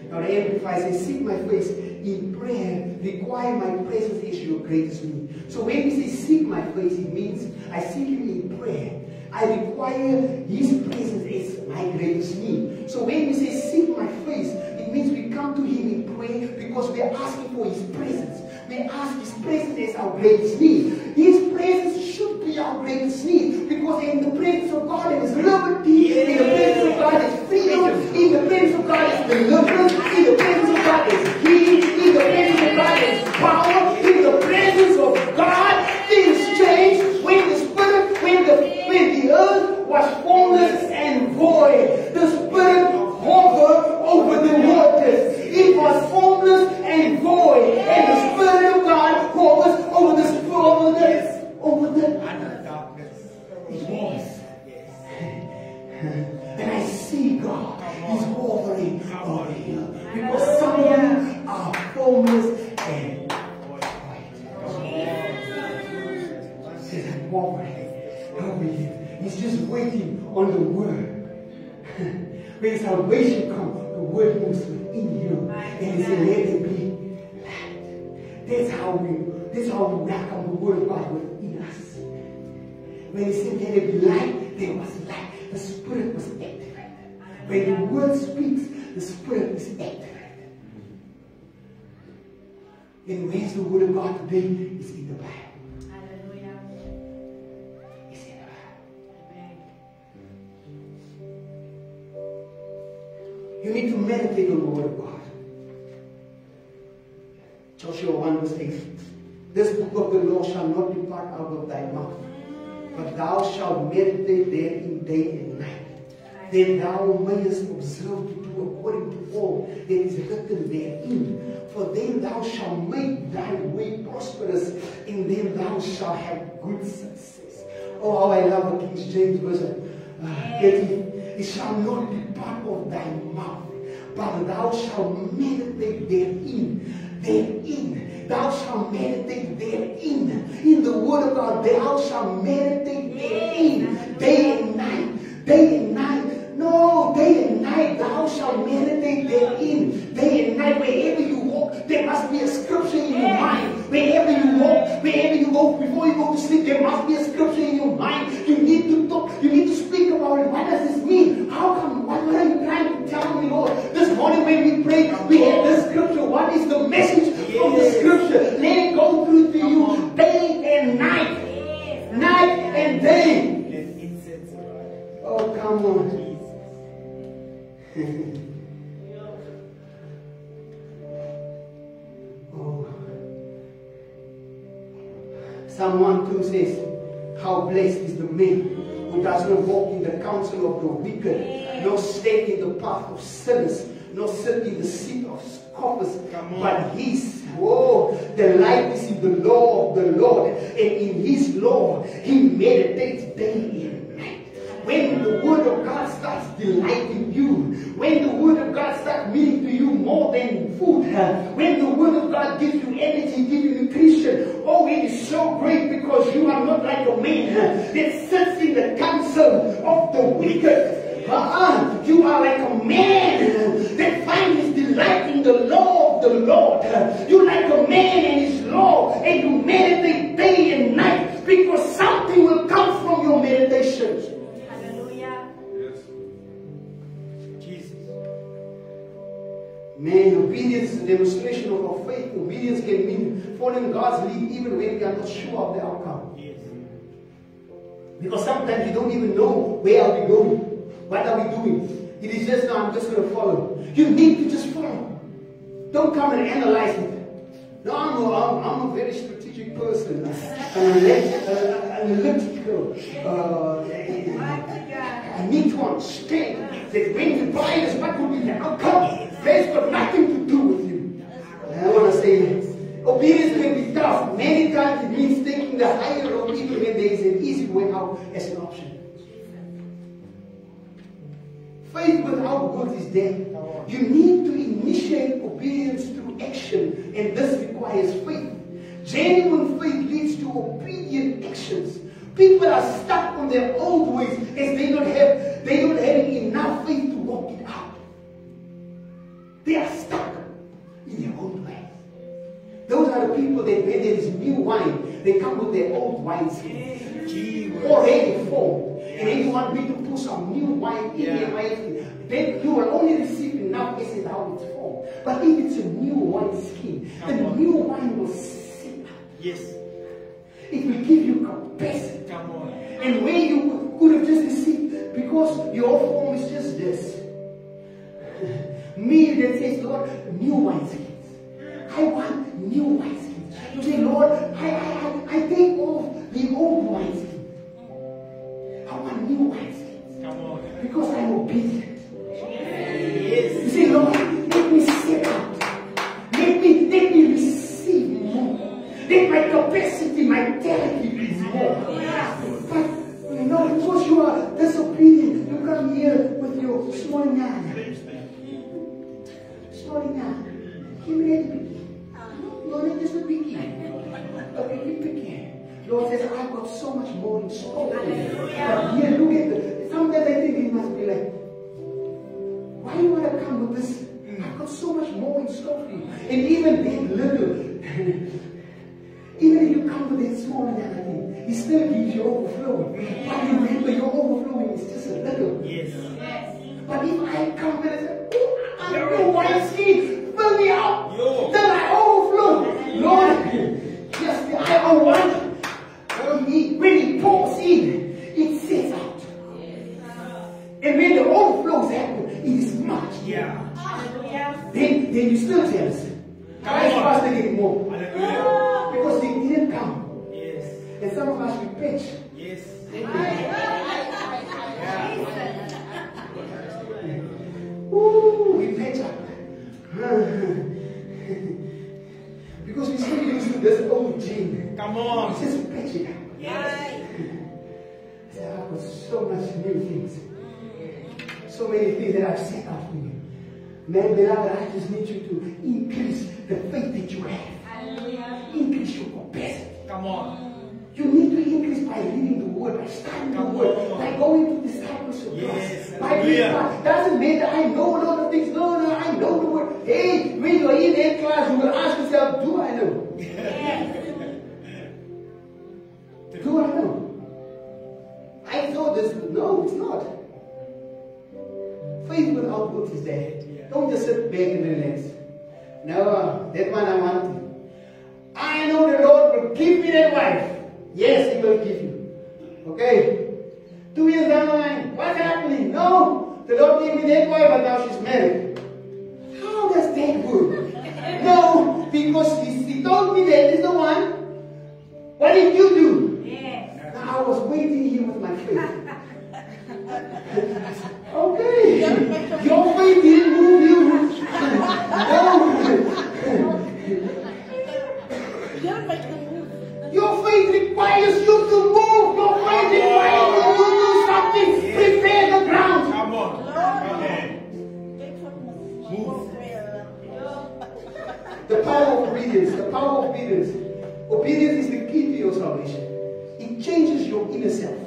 Now the Amplified says, seek my face in prayer, require my presence as your greatest need. So when we say seek my face, it means I seek Him in prayer. I require His presence as my greatest need. So when we say seek my face, it means we come to Him in prayer because we are asking for His presence. We ask His presence as our greatest need. His presence should be our greatest need, because in the presence of God there is liberty, in the presence of God there is freedom, in the presence of God there is deliverance, in the presence of God there is healing, in the presence of God there is power, in the presence of God things change. When the Spirit, when the earth was formless and void, the Spirit hovered over the waters. It was formless and void, and the Spirit of God hovers over the darkness. It was. And I see God is hovering over here, because some of them are formless and void. Says I'm hovering over here. He's just waiting on the word. When salvation comes, the word moves in you, and He said, let it be light. That's how we welcome the word of God within us. When He said, let it be light, there was light. The Spirit was activated. When the word speaks, the Spirit is activated. And where's the word of God today? It's in the Bible. You need to meditate on the Word of God. Joshua 1 verse 8. This book of the law shall not depart out of thy mouth, but thou shalt meditate therein day and night. Then thou mayest observe to do according to all that is written therein. For then thou shalt make thy way prosperous, and then thou shalt have good success. Oh, how I love the King James version. It shall not depart of thy mouth, but thou shalt meditate therein. Thou shalt meditate therein. In the Word of God, thou shalt meditate therein. Day and night. Day and night. No, day and night. Thou shalt meditate therein. Day and night. Wherever you walk, there must be a scripture in your mind. Wherever you walk, wherever you go, before you go to sleep, there must be a scripture in your mind. You need to talk. You need to speak about it. What does this mean? How come? What are you trying to tell me, Lord? This morning when we prayed, we had this scripture. What is the message from the scripture? Let it go through to you day and night. Night and day. Oh, come on. Oh. Psalm 1:2 says, how blessed is the man who does not walk in the counsel of the wicked, nor stand in the path of sinners, nor sit in the seat of scoffers, but his delight is in the law of the Lord, and in his law he meditates day and night. When the Word of God starts delighting you, when the Word of God starts meaning to you more than food, when the Word of God gives you energy, gives you nutrition, oh, it is so great because you are not like a man that sits in the counsel of the wicked. You are like a man that finds his delight in the law of the Lord. You like a man and his law, and you meditate day and night because something will come from your meditations. Man, obedience is a demonstration of our faith. Obedience can mean following God's lead even when we are not sure of the outcome. Yes. Because sometimes you don't even know where are we going. What are we doing? It is just, no, I'm just going to follow. You need to just follow. Don't come and analyze it. No, I'm a very strategic person. Analytical. I need to understand that when you buy this, what will be the outcome? That's got nothing to do with you. I want to say this. Obedience can be tough. Many times it means taking the higher road even when there is an easy way out as an option. Faith without works is dead. You need to initiate obedience through action, and this requires faith. Genuine faith leads to obedient actions. People are stuck on their old ways as they don't have enough faith to walk it out. They are stuck in their old ways. Those are the people that when there is new wine, they come with their old wineskins already formed. And then you want me to put some new wine in their wine, then you will only receive enough as is how it's formed. But if it's a new wineskin, the new wine will sit up. Yes. It will give you capacity. Come on. And where you could have just received, because your form is just this. Me that says, Lord, new wineskins. I want new wineskins. You say, Lord, I take off the old wineskins. I want new wineskins. Come on. Because I'm obedient. Yes. You say, Lord, let me step out. Let me receive more. Let my capacity, my talent be more. But, because you are disobedient, you come here with your small nana. Small nana. Give me that biggie. Lord, just a biggie. A biggie biggie. Lord says, I've got so much more in store. But here, look at it. Sometimes I think he must be like, why do you want to come with this? I've got so much more in store for you. And even that little, even if you come with that small analogy, he still gives you overflowing. But remember, your overflowing is just a little. Yes. But if I come with it, I'm no wineskin, fill me up. Then I overflow. Lord, yes, I want. When he pours in, it sets out. And when the overflows happen, it is much. Yeah. then you're still jealous. Guys fasting it more. Hallelujah. Because he didn't come. Yes. And some of us, we pitch. Yes. Ooh, we pitch up. Because we're still used to this old gene. Come on. It's just pitching up. Yes. I've got so much new things. So many things that I've set out for you. Man, beloved, I just need you to increase the faith that you have. Increase your capacity. Come on. You need to increase by reading the word, by studying the word, by going to discipleship Yes. by being class. Doesn't mean that I know a lot of things. No, I know the word. Hey, when you are in that class, you will ask yourself, do I know? Do I know? I thought this. No, it's not. Faith without works is dead. Don't just sit back and relax. No, that one I want. I know the Lord will give me that wife. Yes, He will give you. Okay? 2 years down the line, what's happening? No, the Lord gave me that wife, but now she's married. How does that work? No, because He told me that is the one. What did you do? Yes. Now I was waiting here with my faith. Okay. Your faith didn't move you. No. Your faith requires you to move. Your faith requires you to do something. Prepare the ground. Come on. Amen. The power of obedience. The power of obedience. Obedience is the key to your salvation. It changes your inner self.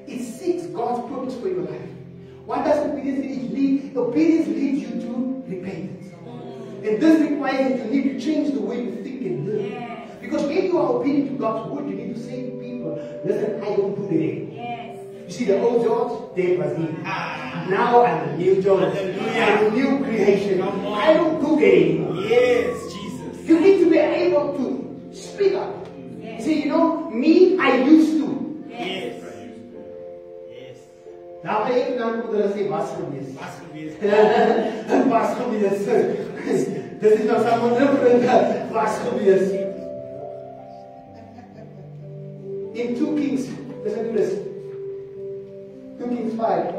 It seeks God's purpose for your life. What does obedience lead? Obedience leads you to repentance. And this requires that you need to change the way you think and live. Yes. Because when you are obedient to God's word, you need to say to people, listen, I don't do that anymore. Yes. You see, the old George, that was him. Now I'm a new George. Hallelujah. I'm a new creation. Come on. I don't do that anymore. Yes, Jesus. You need to be able to speak up. Yes. See, you know, me, I used to. Yes. Yes. Now I even know what I say, was geweest. Was geweest. Was geweest. This is not someone different. Was geweest. In 2 Kings, listen to this. 2 Kings 5,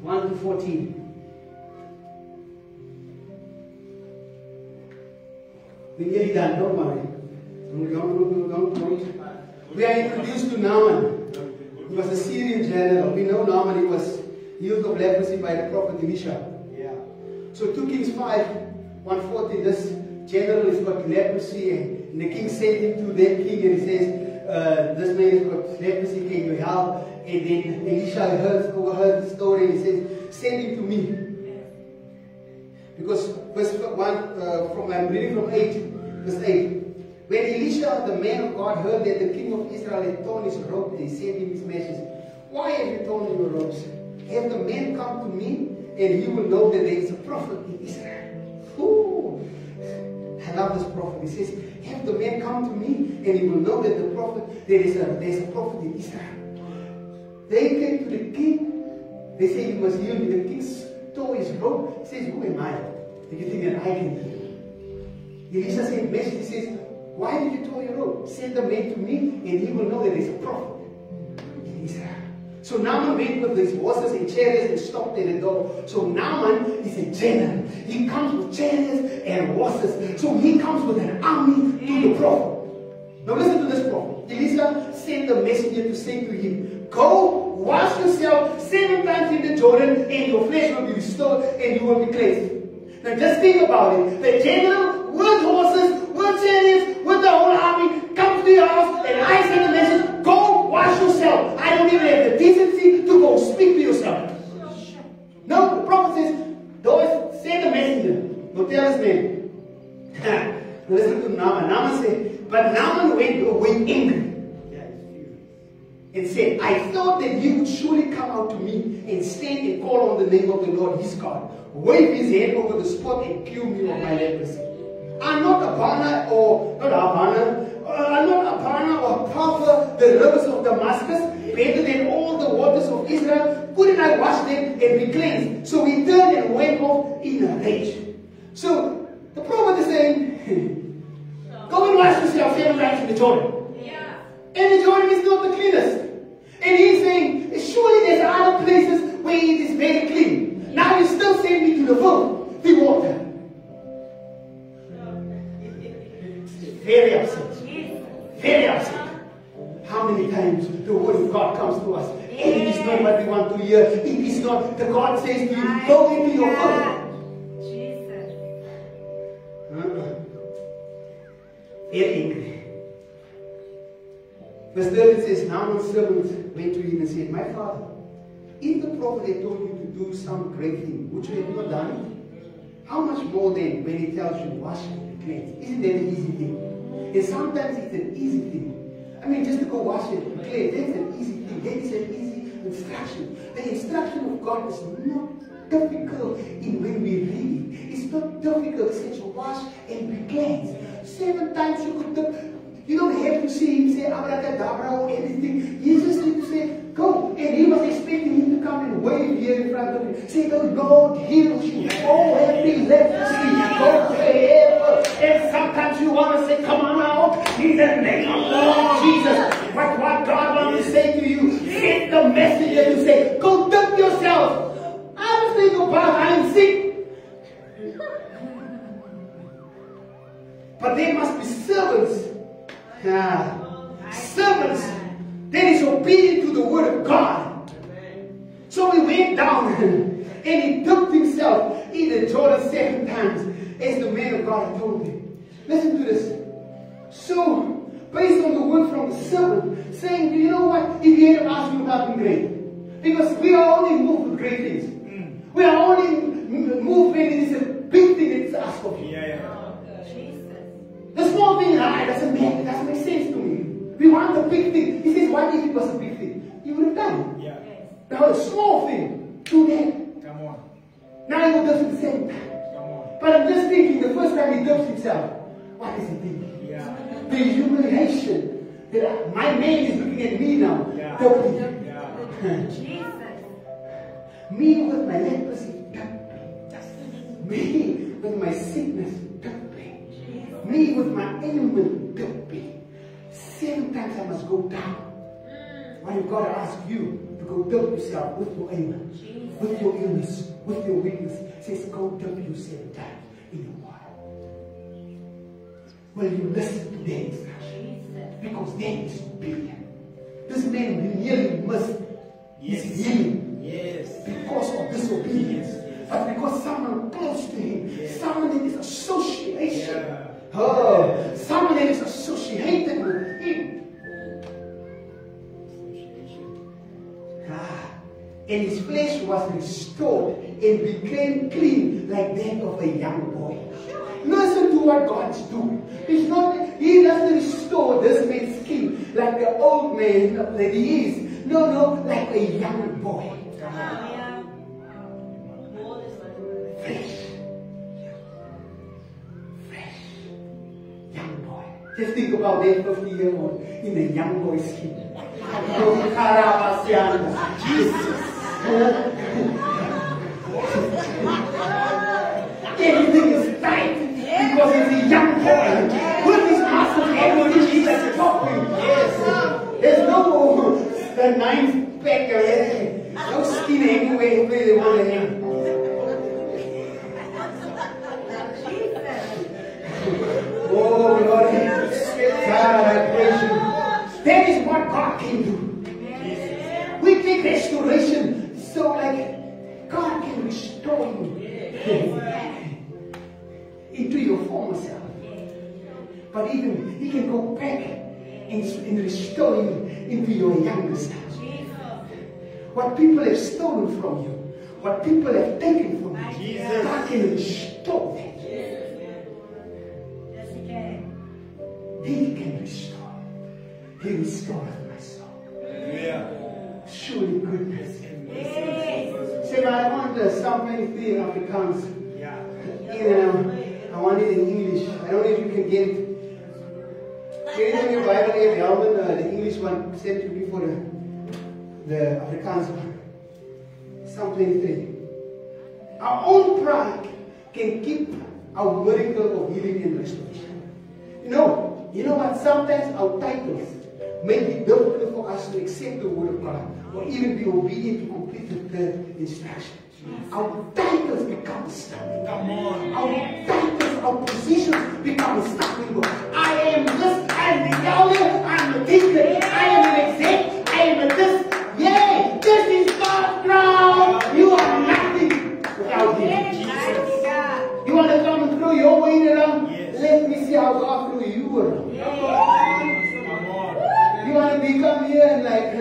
1 to 14. We're nearly done, don't worry. Don't. We are introduced to Naaman. He was a Syrian general. We know Naaman, he was healed of leprosy by the prophet Elisha. Yeah. So 2 Kings 5, 1:14, this general has got leprosy and the king sent him to that king and he says, this man has got leprosy, can you help? And then Elisha overheard the story and he says, send him to me. Because verse 1, I'm reading from 8, verse 8. When Elisha, the man of God, heard that the king of Israel had torn his robe, he sent him this message. Why have you torn your robes? Have the man come to me, and he will know that there is a prophet in Israel. Ooh. I love this prophet. He says, have the man come to me, and he will know that there is a prophet in Israel. They came to the king. They say, you must heal me. The king tore his robe. He says, who am I? Do you think that I can heal? Elisha sent a message. He says, why did you tear your robe? Send the man to me, and he will know that there is a prophet in Israel. So Naaman went with his horses and chariots and stopped at the door. So Naaman is a general. He comes with chariots and horses. So he comes with an army to the prophet. Now listen to this prophet. Elisha sent a messenger to say to him, go, wash yourself 7 times in the Jordan, and your flesh will be restored, and you will be cleansed. Now just think about it. The general with horses, with chariots, with the whole army comes to your house, and I send a message, go wash yourself. I don't even have the decency to go speak to yourself. No, the prophet says, don't send a messenger. Don't tell his name. Listen to Naaman. Naaman said, but Naaman went away angry and said, I thought that he would surely come out to me and stand and call on the name of the Lord his God, wave his hand over the spot and cure me of my leprosy. I'm not Abana or Power the rivers of Damascus better than all the waters of Israel? Couldn't I wash them and be cleansed? So he turned and went off in a rage. So the prophet is saying, go and wash yourself 7 times in the Jordan. And the Jordan is not the cleanest. And he's saying, surely there's other places where it is very clean. Now you still send me to the filth, the water. Very upset. Very upset. How many times the word of God comes to us and it is not what we want to hear. It is not. The God says to you, go into your filth. Very angry. Verse 13 says, Naaman's servant went to him and said, my father, if the prophet had told you to do some great thing, would you have not done it? How much more then when he tells you, wash and be cleansed? Isn't that an easy thing? And sometimes it's an easy thing. I mean, just to go wash and be cleansed, that's an easy thing. That is an easy instruction. The instruction of God is not difficult in when we read it. It's not difficult. It says, wash and be cleansed. 7 times you could do. You don't have to see him say abracadabra or anything. You just need to say, go. And he was expecting him to come and wave here in front of him. Say, the Lord heals you. Oh, every leprosy. Go forever. And sometimes you want to say, come on out. In the name of the Lord Jesus. What God wants to say to you, send the messenger to say, go dip yourself. I was thinking about I'm sick. But there must be servants. Servants that is obedient to the word of God. So he went down and he dipped himself in the Jordan 7 times as the man of God had told him. Listen to this. So, based on the word from the servant, saying, you know what, if he had asked you nothing great. Because we are only moved with great things. We are only moved when it is a big thing that is asked of you. The small thing doesn't matter, it doesn't make sense to me. We want the big thing. He says, what if it was a big thing? You would have done it. Now the small thing, do that. Come on. Now he will do it the same time. Come on. But I'm just thinking, the first time he dips himself, what is he thinking? The humiliation that my man is looking at me now. Me with my leprosy, me with my sickness, me with my ailment, 7 times I must go down. Why you gotta ask you to go dump yourself with your ailment, with your illness, with your weakness. It says go dump you 7 times in your water. Well, you listen to that instruction because that is obedient. This man nearly missed his healing because of disobedience. But because someone close to him, someone in his association, someone that is associated with him. And his flesh was restored and became clean like that of a young boy. Listen to what God is doing. It's not, he doesn't restore this man's skin like the old man that he is. No, like a young boy. Just think about that 50-year-old in a young boy's skin. Jesus. Everything is tight because he's a young boy. With his muscles, everything is like talking. There's no the 9th pack or anything. No skin anywhere where they want to have. Oh, Lord. That is what God can do. We take restoration. So like God can restore you into your former self. But even He can go back and restore you into your younger self. What people have stolen from you, what people have taken from you, God can restore that. He can restore. He restored my soul. Surely goodness. Say, I want Psalm 23 in Afrikaans. I want it in English. I don't know if you can get it. Can you in your Bible have Helman, the English one? Send to me for the Afrikaans one. Psalm 23. Our own pride can keep our miracle of healing and restoration. You know what? Sometimes our titles may be difficult for us to accept the word of God or even be obedient to complete the instruction. Our titles become a stumbling block. Our titles, our positions become a stumbling block. I am this, I am the elder, I am the deacon, I am an exec, I am a this. Yay! This is God's ground. You are nothing without Him. You want to come and throw your weight around? Yes. Let me see how God threw you around. You want to become here and like,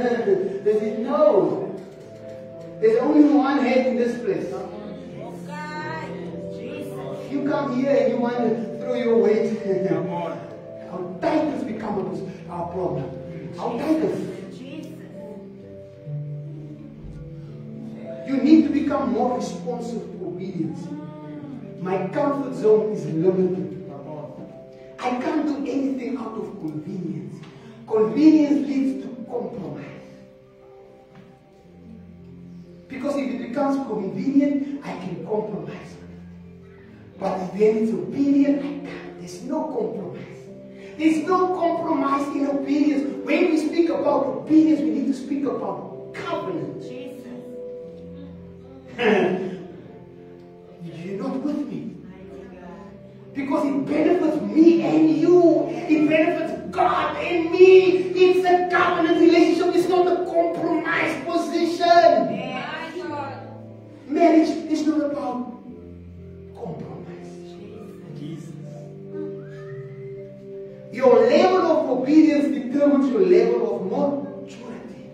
does it know? There's only one head in this place. If you come here and you want to throw your weight, our titles become our problem. Our titles. You need to become more responsive to obedience. My comfort zone is limited. I can't do anything out of convenience. Convenience leads to compromise. Because if it becomes convenient, I can compromise. But when it's obedient, I can't. There's no compromise. There's no compromise in obedience. When we speak about obedience, we need to speak about covenant. Jesus. You're not with me. Because it benefits me and you. It benefits God and me. It's a covenant relationship. It's not a compromised position. Marriage is not about compromise. Jesus. Your level of obedience determines your level of maturity.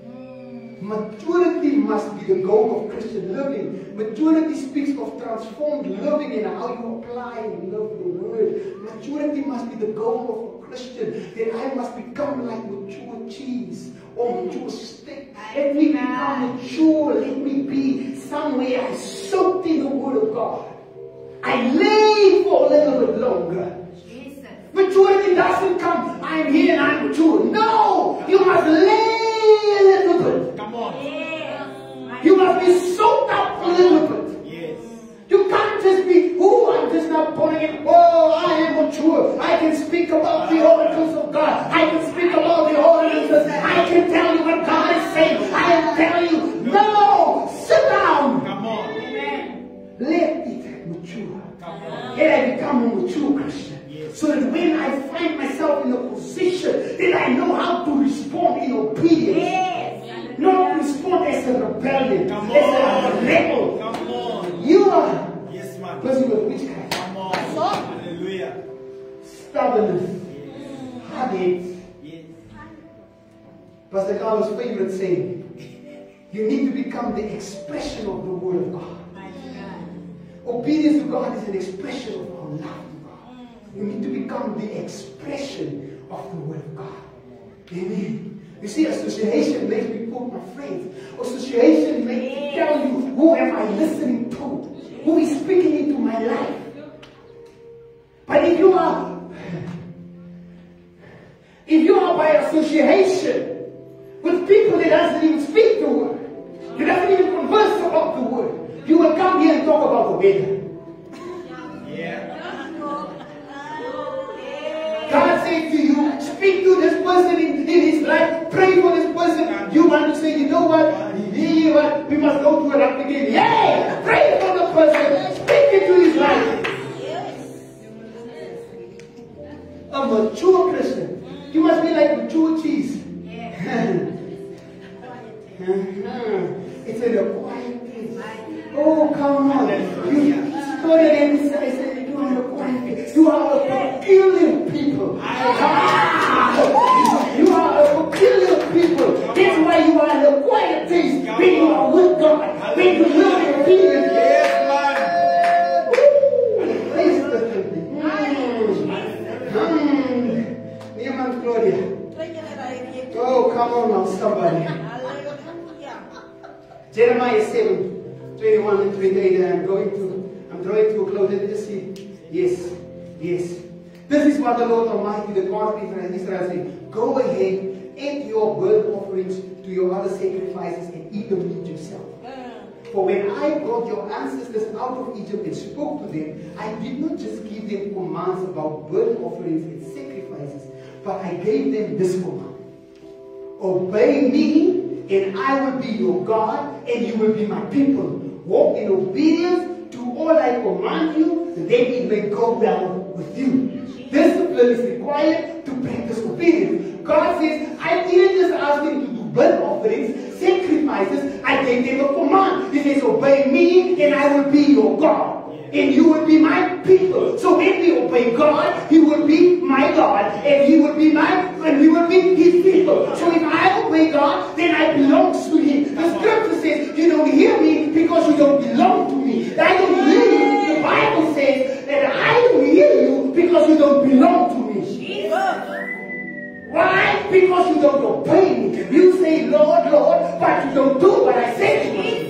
Maturity must be the goal of Christian living. Maturity speaks of transformed living and how you apply and love the word. Maturity must be the goal of a Christian. That I must become like mature cheese or mature steak. Let me become mature. Let me be somewhere I soaked in the word of God. I lay for a little bit longer. Jesus. Maturity doesn't come, I'm here and I'm mature. No! You must lay a little bit. Come on. Yes. You must be soaked up a little bit. Yes. You can't just be, I'm just not putting it, I am mature. I can speak about the oracles of God. I can speak about the ordinances. I can tell you what God is saying. I am telling you, no! Sit down. Come on. Amen. Let it mature. Let I become a mature Christian. Yes. So that when I find myself in a position that I know how to respond in obedience. Yes. Not respond as a rebellion. Come as a rebel. Come on. You are busy with witchcraft. Come on. Hallelujah. Stubbornness. Yes. Habits. Yes. Pastor Carlos' favorite saying. You need to become the expression of the word of God. Obedience to God is an expression of our love to God. You need to become the expression of the word of God. Amen. You see, association makes me put my friends. Association makes me tell you who am I listening to, who is speaking into my life. But if you are by association with people that doesn't even speak the word, you doesn't even converse about the word, you will come here and talk about the weather. Yeah. God says to you, speak to this person in his life, pray for this person. You want to say, you know what? We must go to an again. Yeah! Pray for the person, speak into his life. A mature Christian. You must be like mature cheese. It's in a quiet place. Oh, come on. You started and said, you are a quiet place. You are a peculiar people. You are a peculiar people. That's why you are in a quiet place. When you are with God. When you live in obedience. Gloria. Oh, come on now, somebody. Jeremiah 7, 21 and 28, and I'm drawing to a close. Let us see. Yes. This is what the Lord Almighty, the God of Israel said. Go ahead add your burnt offerings to your other sacrifices and eat the meat yourself. For when I brought your ancestors out of Egypt and spoke to them, I did not just give them commands about burnt offerings and sacrifices, but I gave them this command. Obey me, and I will be your God, and you will be my people. Walk in obedience to all I command you, then it may go well with you. Discipline is required to practice obedience. God says, I didn't just ask them to do burnt offerings, sacrifices, I gave them a command. He says, obey me, and I will be your God. And you will be my people. So when we obey God, He will be my God, and He will be we will be His people. So if I obey God, then I belong to Him. The scripture says, you don't hear me because you don't belong to me. I don't hear you. The Bible says that I don't hear you because you don't belong to me. Why? Because you don't obey me. You say, Lord, Lord, but you don't do what I say to you.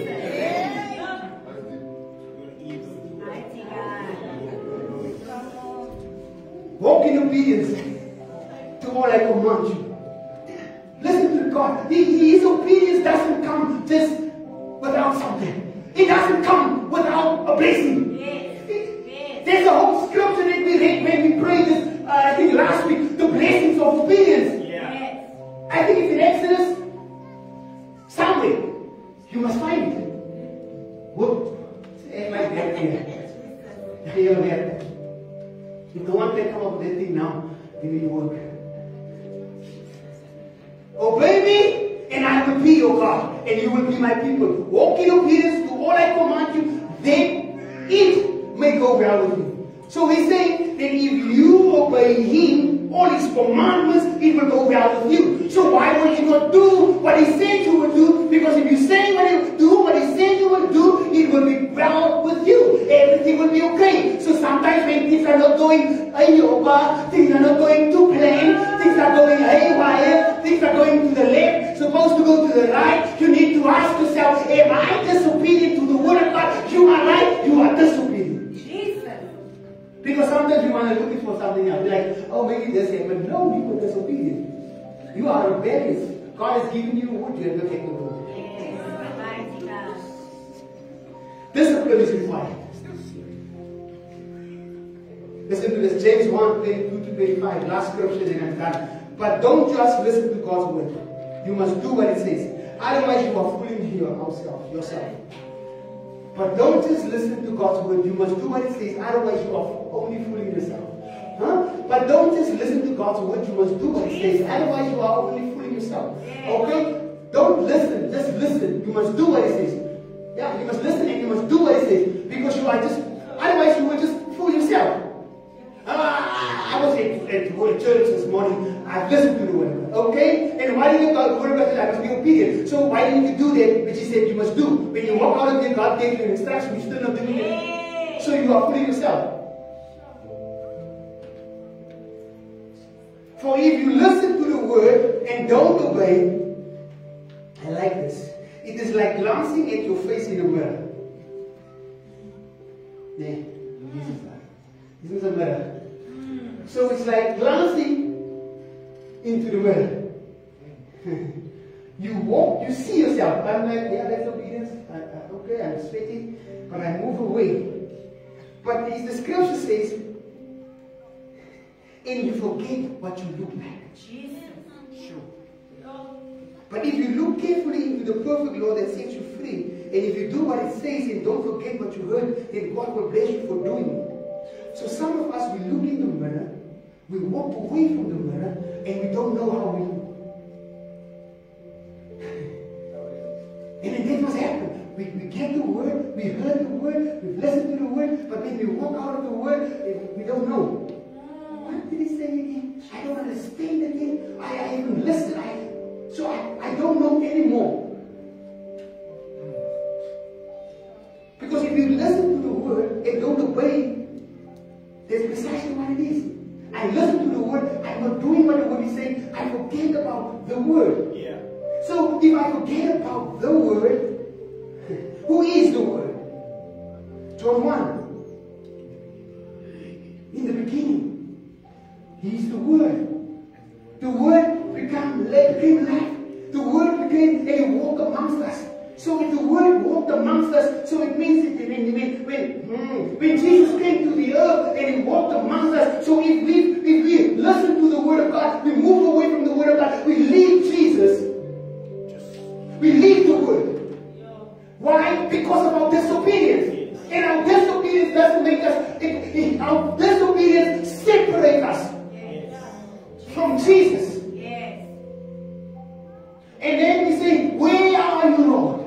Walk in obedience to all I command you. Listen to God. His obedience doesn't come just without something. It doesn't come without a blessing. There's a whole scripture that we read when we prayed this, I think last week, the blessings of obedience. I think it's in Exodus. Somewhere. You must find it. Whoop. Say like that here. Here, there. If no one can come up with that thing now, then it will work. Obey me, and I will be your God, and you will be my people. Walk in obedience to all I command you, then it may go well with you. So he's saying that if you obey Him, all His commandments, it will go well with you. So why would you not do what He said you would do? Because if you say what you do, what He said you will do, it will be well with you. Everything will be okay. So sometimes when things are not going yoga, things are not going to plan, things are going haywire, things are going to the left, supposed to go to the right, you need to ask yourself, am I disobedient to the word of God? You are right, you are disobedient. Because sometimes you want to look for something else. You're like, oh, maybe this here. But no, you were disobedient. You are rebellious. God has given you what you have to take the road. Discipline is required. Listen to this. James 1:22-25. Last scripture and I'm done. But don't just listen to God's word. You must do what it says. Otherwise you are fooling yourself. But don't just listen to God's word. You must do what it says. Otherwise you are only fooling yourself. But don't just listen to God's word. You must do what it says. Otherwise you are only fooling yourself. Okay? Don't listen. Just listen. You must do what it says. Yeah, you must listen and you must do what it says. Because you are just, otherwise you will just fool yourself. I was at church this morning. I've listened to the word. Okay? And why did God word about it? I must be obedient. So why didn't you do that which He said you must do? When you walk out of there, God gave you an instruction, you're still not doing it. So you are fooling yourself. For if you listen to the word and don't obey, I like this. It is like glancing at your face in a mirror. Yeah, this is a mirror. So it's like glancing into the mirror. You walk, you see yourself. I'm like, yeah, that's obedience. Okay, I'm sweating, but I move away. But the scripture says, and you forget what you look like. Sure. But if you look carefully into the perfect law that sets you free, and if you do what it says and don't forget what you heard, then God will bless you for doing it. So some of us, we look in the mirror, we walk away from the mirror, and we don't know how we look. And then that's what's happened. We get the word, we heard the word, we listened to the word, but when we walk out of the word, we don't know. What did He say again? I don't understand again. I even listen. So I don't know anymore. Because if you listen to the word and don't obey, that's precisely what it is. I listen to the word, I'm not doing what the word is saying, I forget about the word. Yeah. So if I forget about the word, who is the word? John 1. In the beginning, He is the word. The word became came and He walked amongst us. So if the Word walked amongst us, so it means when Jesus came to the earth and He walked amongst us, so if we listen to the Word of God, we move away from the Word of God, we leave Jesus, we leave the Word. Why? Because of our disobedience. And our disobedience doesn't make us, our disobedience separates us from Jesus. And then we say, where are you, Lord?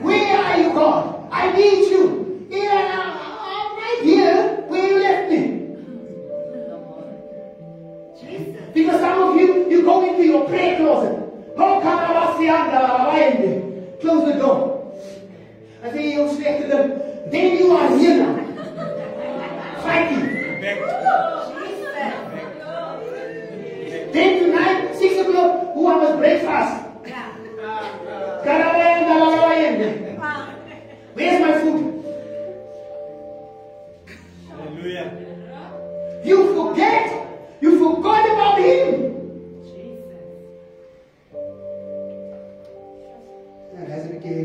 Where are you, God? I need you. I'm right here where you left me. Because some of you go into your prayer closet. Close the door. I say, you slecht to them. Then you are here now. Fighting. Then tonight, 6 o'clock, who has breakfast? Where's my food? Hallelujah. You forgot about Him. That's okay.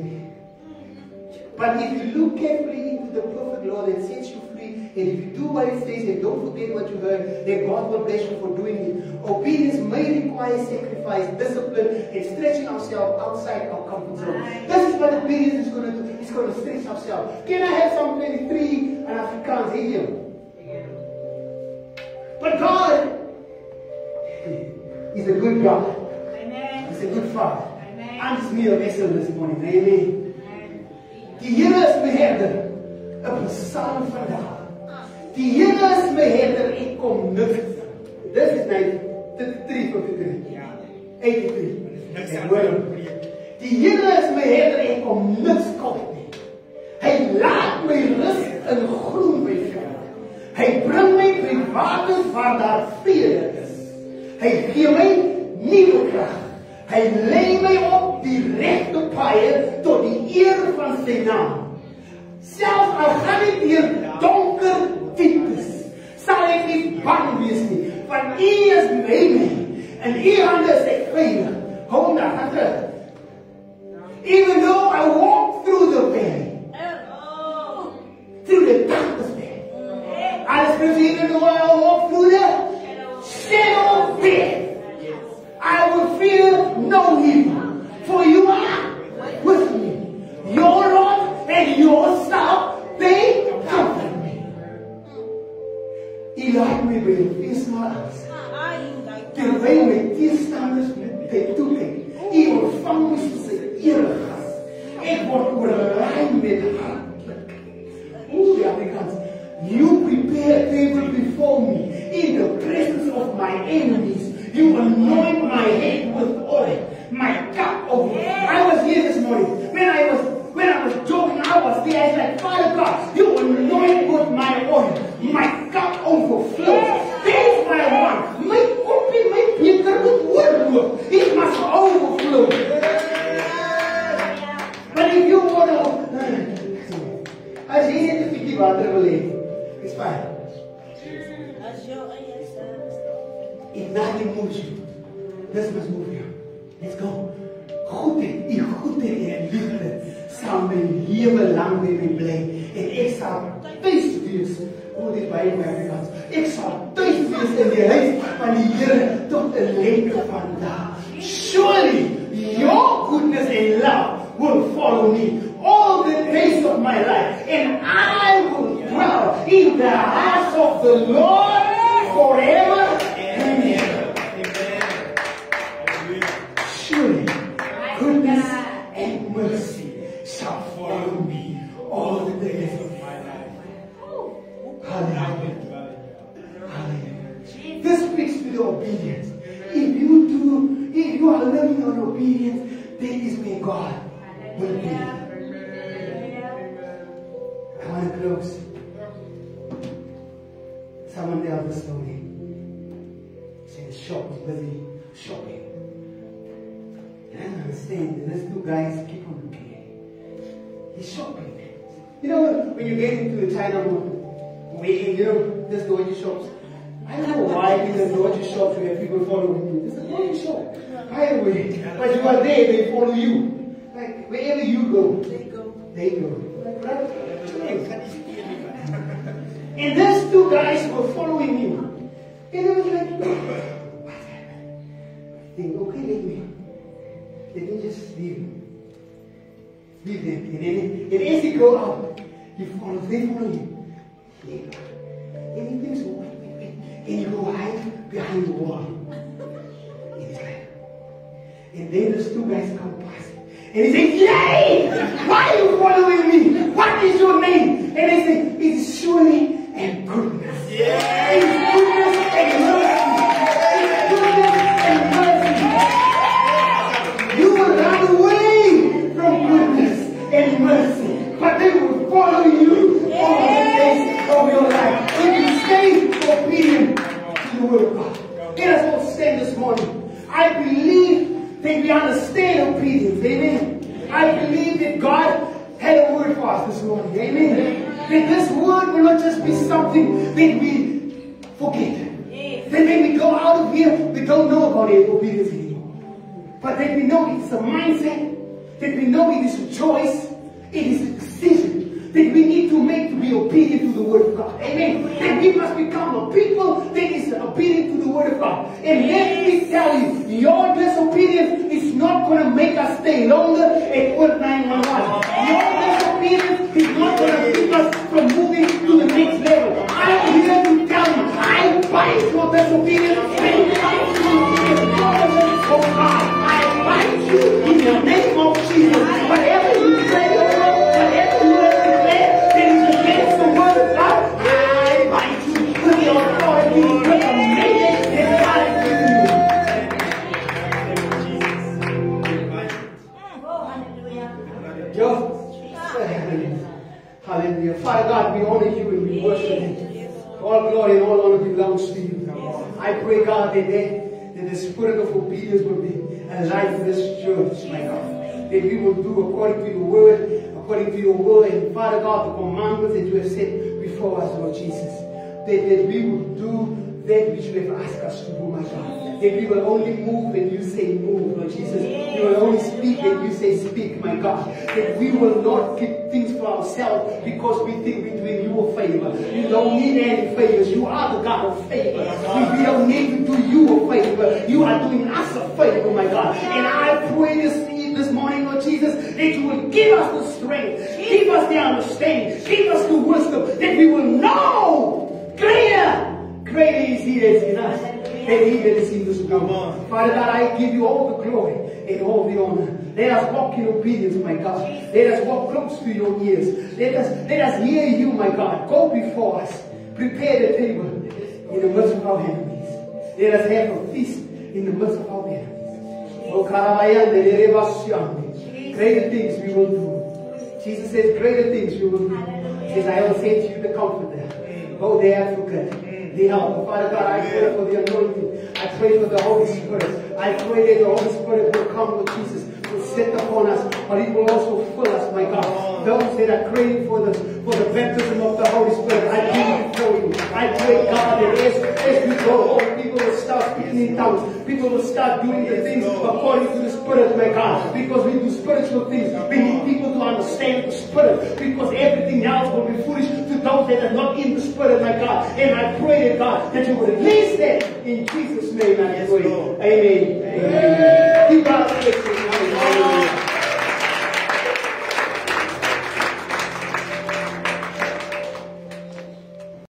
But if you look carefully into the perfect law that sets you free, and if you do what it says and don't forget what you heard, then God will bless you for doing it. Obedience may require sacrifice, discipline, and stretching ourselves outside our comfort zone. This is what obedience is going to do. It's going to stretch ourselves. Can I have Psalm 23 and Afrikaans here? But God is a good God. Amen. He's a good Father. Amen. I'm just me of excellence this morning. Amen. Die Here is my herder, 'n psalm vandag. Die Here is my herder, ek kom niks. This is 93 from 83. En hoor, die Here is my herder, ek kom niks kort nie. Hy laat my rus in groen weiveld. Hy bring my by waters waar daar vrede is. Hy gee my nuwe krag. Hy lei my op die regte paaie tot die eer van sy naam. Selfs al gaan ek deur donker dieptes, sal ek nie bang wees nie, want U is by my, en U hande is ek veilig. Hou na, gaan terug. Even though I walk through the valley, through the darkest valley, I scripture, even though I walk through the shadow of death, I will fear no evil, for you are with me. Your rod and your staff, they comfort me. U laat my by die feesmaal aan, terwyl my teestanders my toekyk. U ontvang my soos 'n eregas. Ek word oorlaai met hartlikheid. Oeh, die Afrikaans. You prepare a table before me in the presence of my enemies. You anoint my head with oil. My cup overflows. I was here this morning. When I was joking, I was there. I said, Father God, you anoint with my oil. My cup overflows. That's what I want. My koppie, my beker moet oorloop. It must overflow. But if you want to, as jy net 'n bietjie water wil hê, it's fine. If nothing moves you, this must move you. Let's go. Goedheid, U goedheid en liefde sal my lewe lang by my bly. En ek sal tuis wees. O, dit by my Afrikaans. Ek sal tuis wees in die huis van die Here tot 'n lengte van dae. Surely your goodness and love will follow me all the days of my life, and I will dwell in the house of the Lord forever. Surely, goodness and mercy shall follow me all the days of my life. Hallelujah. Hallelujah. This speaks to the obedience. If you are living on obedience, then is where God will be. I want to close. Someone tells the story. Says shop was busy shopping. And I don't understand. And these two guys keep on looking at him. He's shopping. You know, when you get into the China there's Doji shops. I don't know why in the Doji shops we have people following you. There's a Doji shop. By the everywhere. But you are there, they follow you. Like wherever you go, they go. Right? And those two guys were following you. And it was like, what's happening? I think, okay, let me just leave them. And as you go out, they follow you. And he thinks, wait. And you go hide behind the wall. And then those two guys come past. And he says, yay! Why are you following me? What is your name? And they say, it's surely and goodness. Yeah. It's goodness and mercy. It's goodness and mercy. You will run away from goodness and mercy. But they will follow you all the days of your life. If you stay obedient to the word of God. Let us all stand this morning. I believe that we understand obedience. Amen. I believe that God had a word for us this morning. Amen. That this word will not just be something that we forget. That when we go out of here, we don't know about obedience anymore. But that we know it's a mindset. That we know it is a choice. It is a decision that we need to make to be obedient to the word of God. Amen. That we must become a people that is obedient to the word of God. And let me tell you, your disobedience is not going to make us stay longer at Word 911. Your disobedience is not going to keep us from moving to the next level. I'm here to tell you, I bind your disobedience and bind you in the promises of God. I bind you in the name of Jesus. Whatever you pray, whatever you have declared that is against the word of God, I bind you with the authority, with the mandate that God has given you. Hallelujah. Father God, we honor you and we worship you. All glory and all honor belongs to you. I pray, God, that the spirit of obedience will be alive in this church, my God. That we will do according to your word, and Father God, the commandments that you have set before us, Lord Jesus. That we will do that which you have asked us to do, my God. That we will only move when you say move, Lord Jesus. We will only speak when you say speak, my God. That we will not keep things for ourselves because we think we're doing you a favor. You don't need any favors. You are the God of favor. We don't need to do you a favor. You are doing us a favor, my God. And I pray this morning, Lord Jesus, that you will give us the strength, give us the understanding, give us the wisdom, that we will know greater is He that is in us than He that is in this world. Father God, I give you all the glory and all the honor. Let us walk in obedience, my God. Let us walk close to your ears. Let us hear you, my God. Go before us. Prepare the table in the midst of our enemies. Let us have a feast in the midst of our enemies. Greater things we will do. Jesus says, greater things you will do. As I will say to you, the Comforter. Oh, the Advocate. The help. Father God, I pray for the anointing. I pray for the Holy Spirit. I pray that the Holy Spirit will come, Lord Jesus, will sit upon us, but He will also fill us, my God. Those that are praying for the baptism of the Holy Spirit, I give before you. I pray, God, that as we go home, people will start speaking in tongues. People will start doing the things according to the Spirit, my God. Because we do spiritual things. We need people to understand the Spirit. Because everything else will be foolish to those that are not in the Spirit, my God. And I pray, God, that you will release that in Jesus' name. I pray. Amen. Amen. Keep God blessing.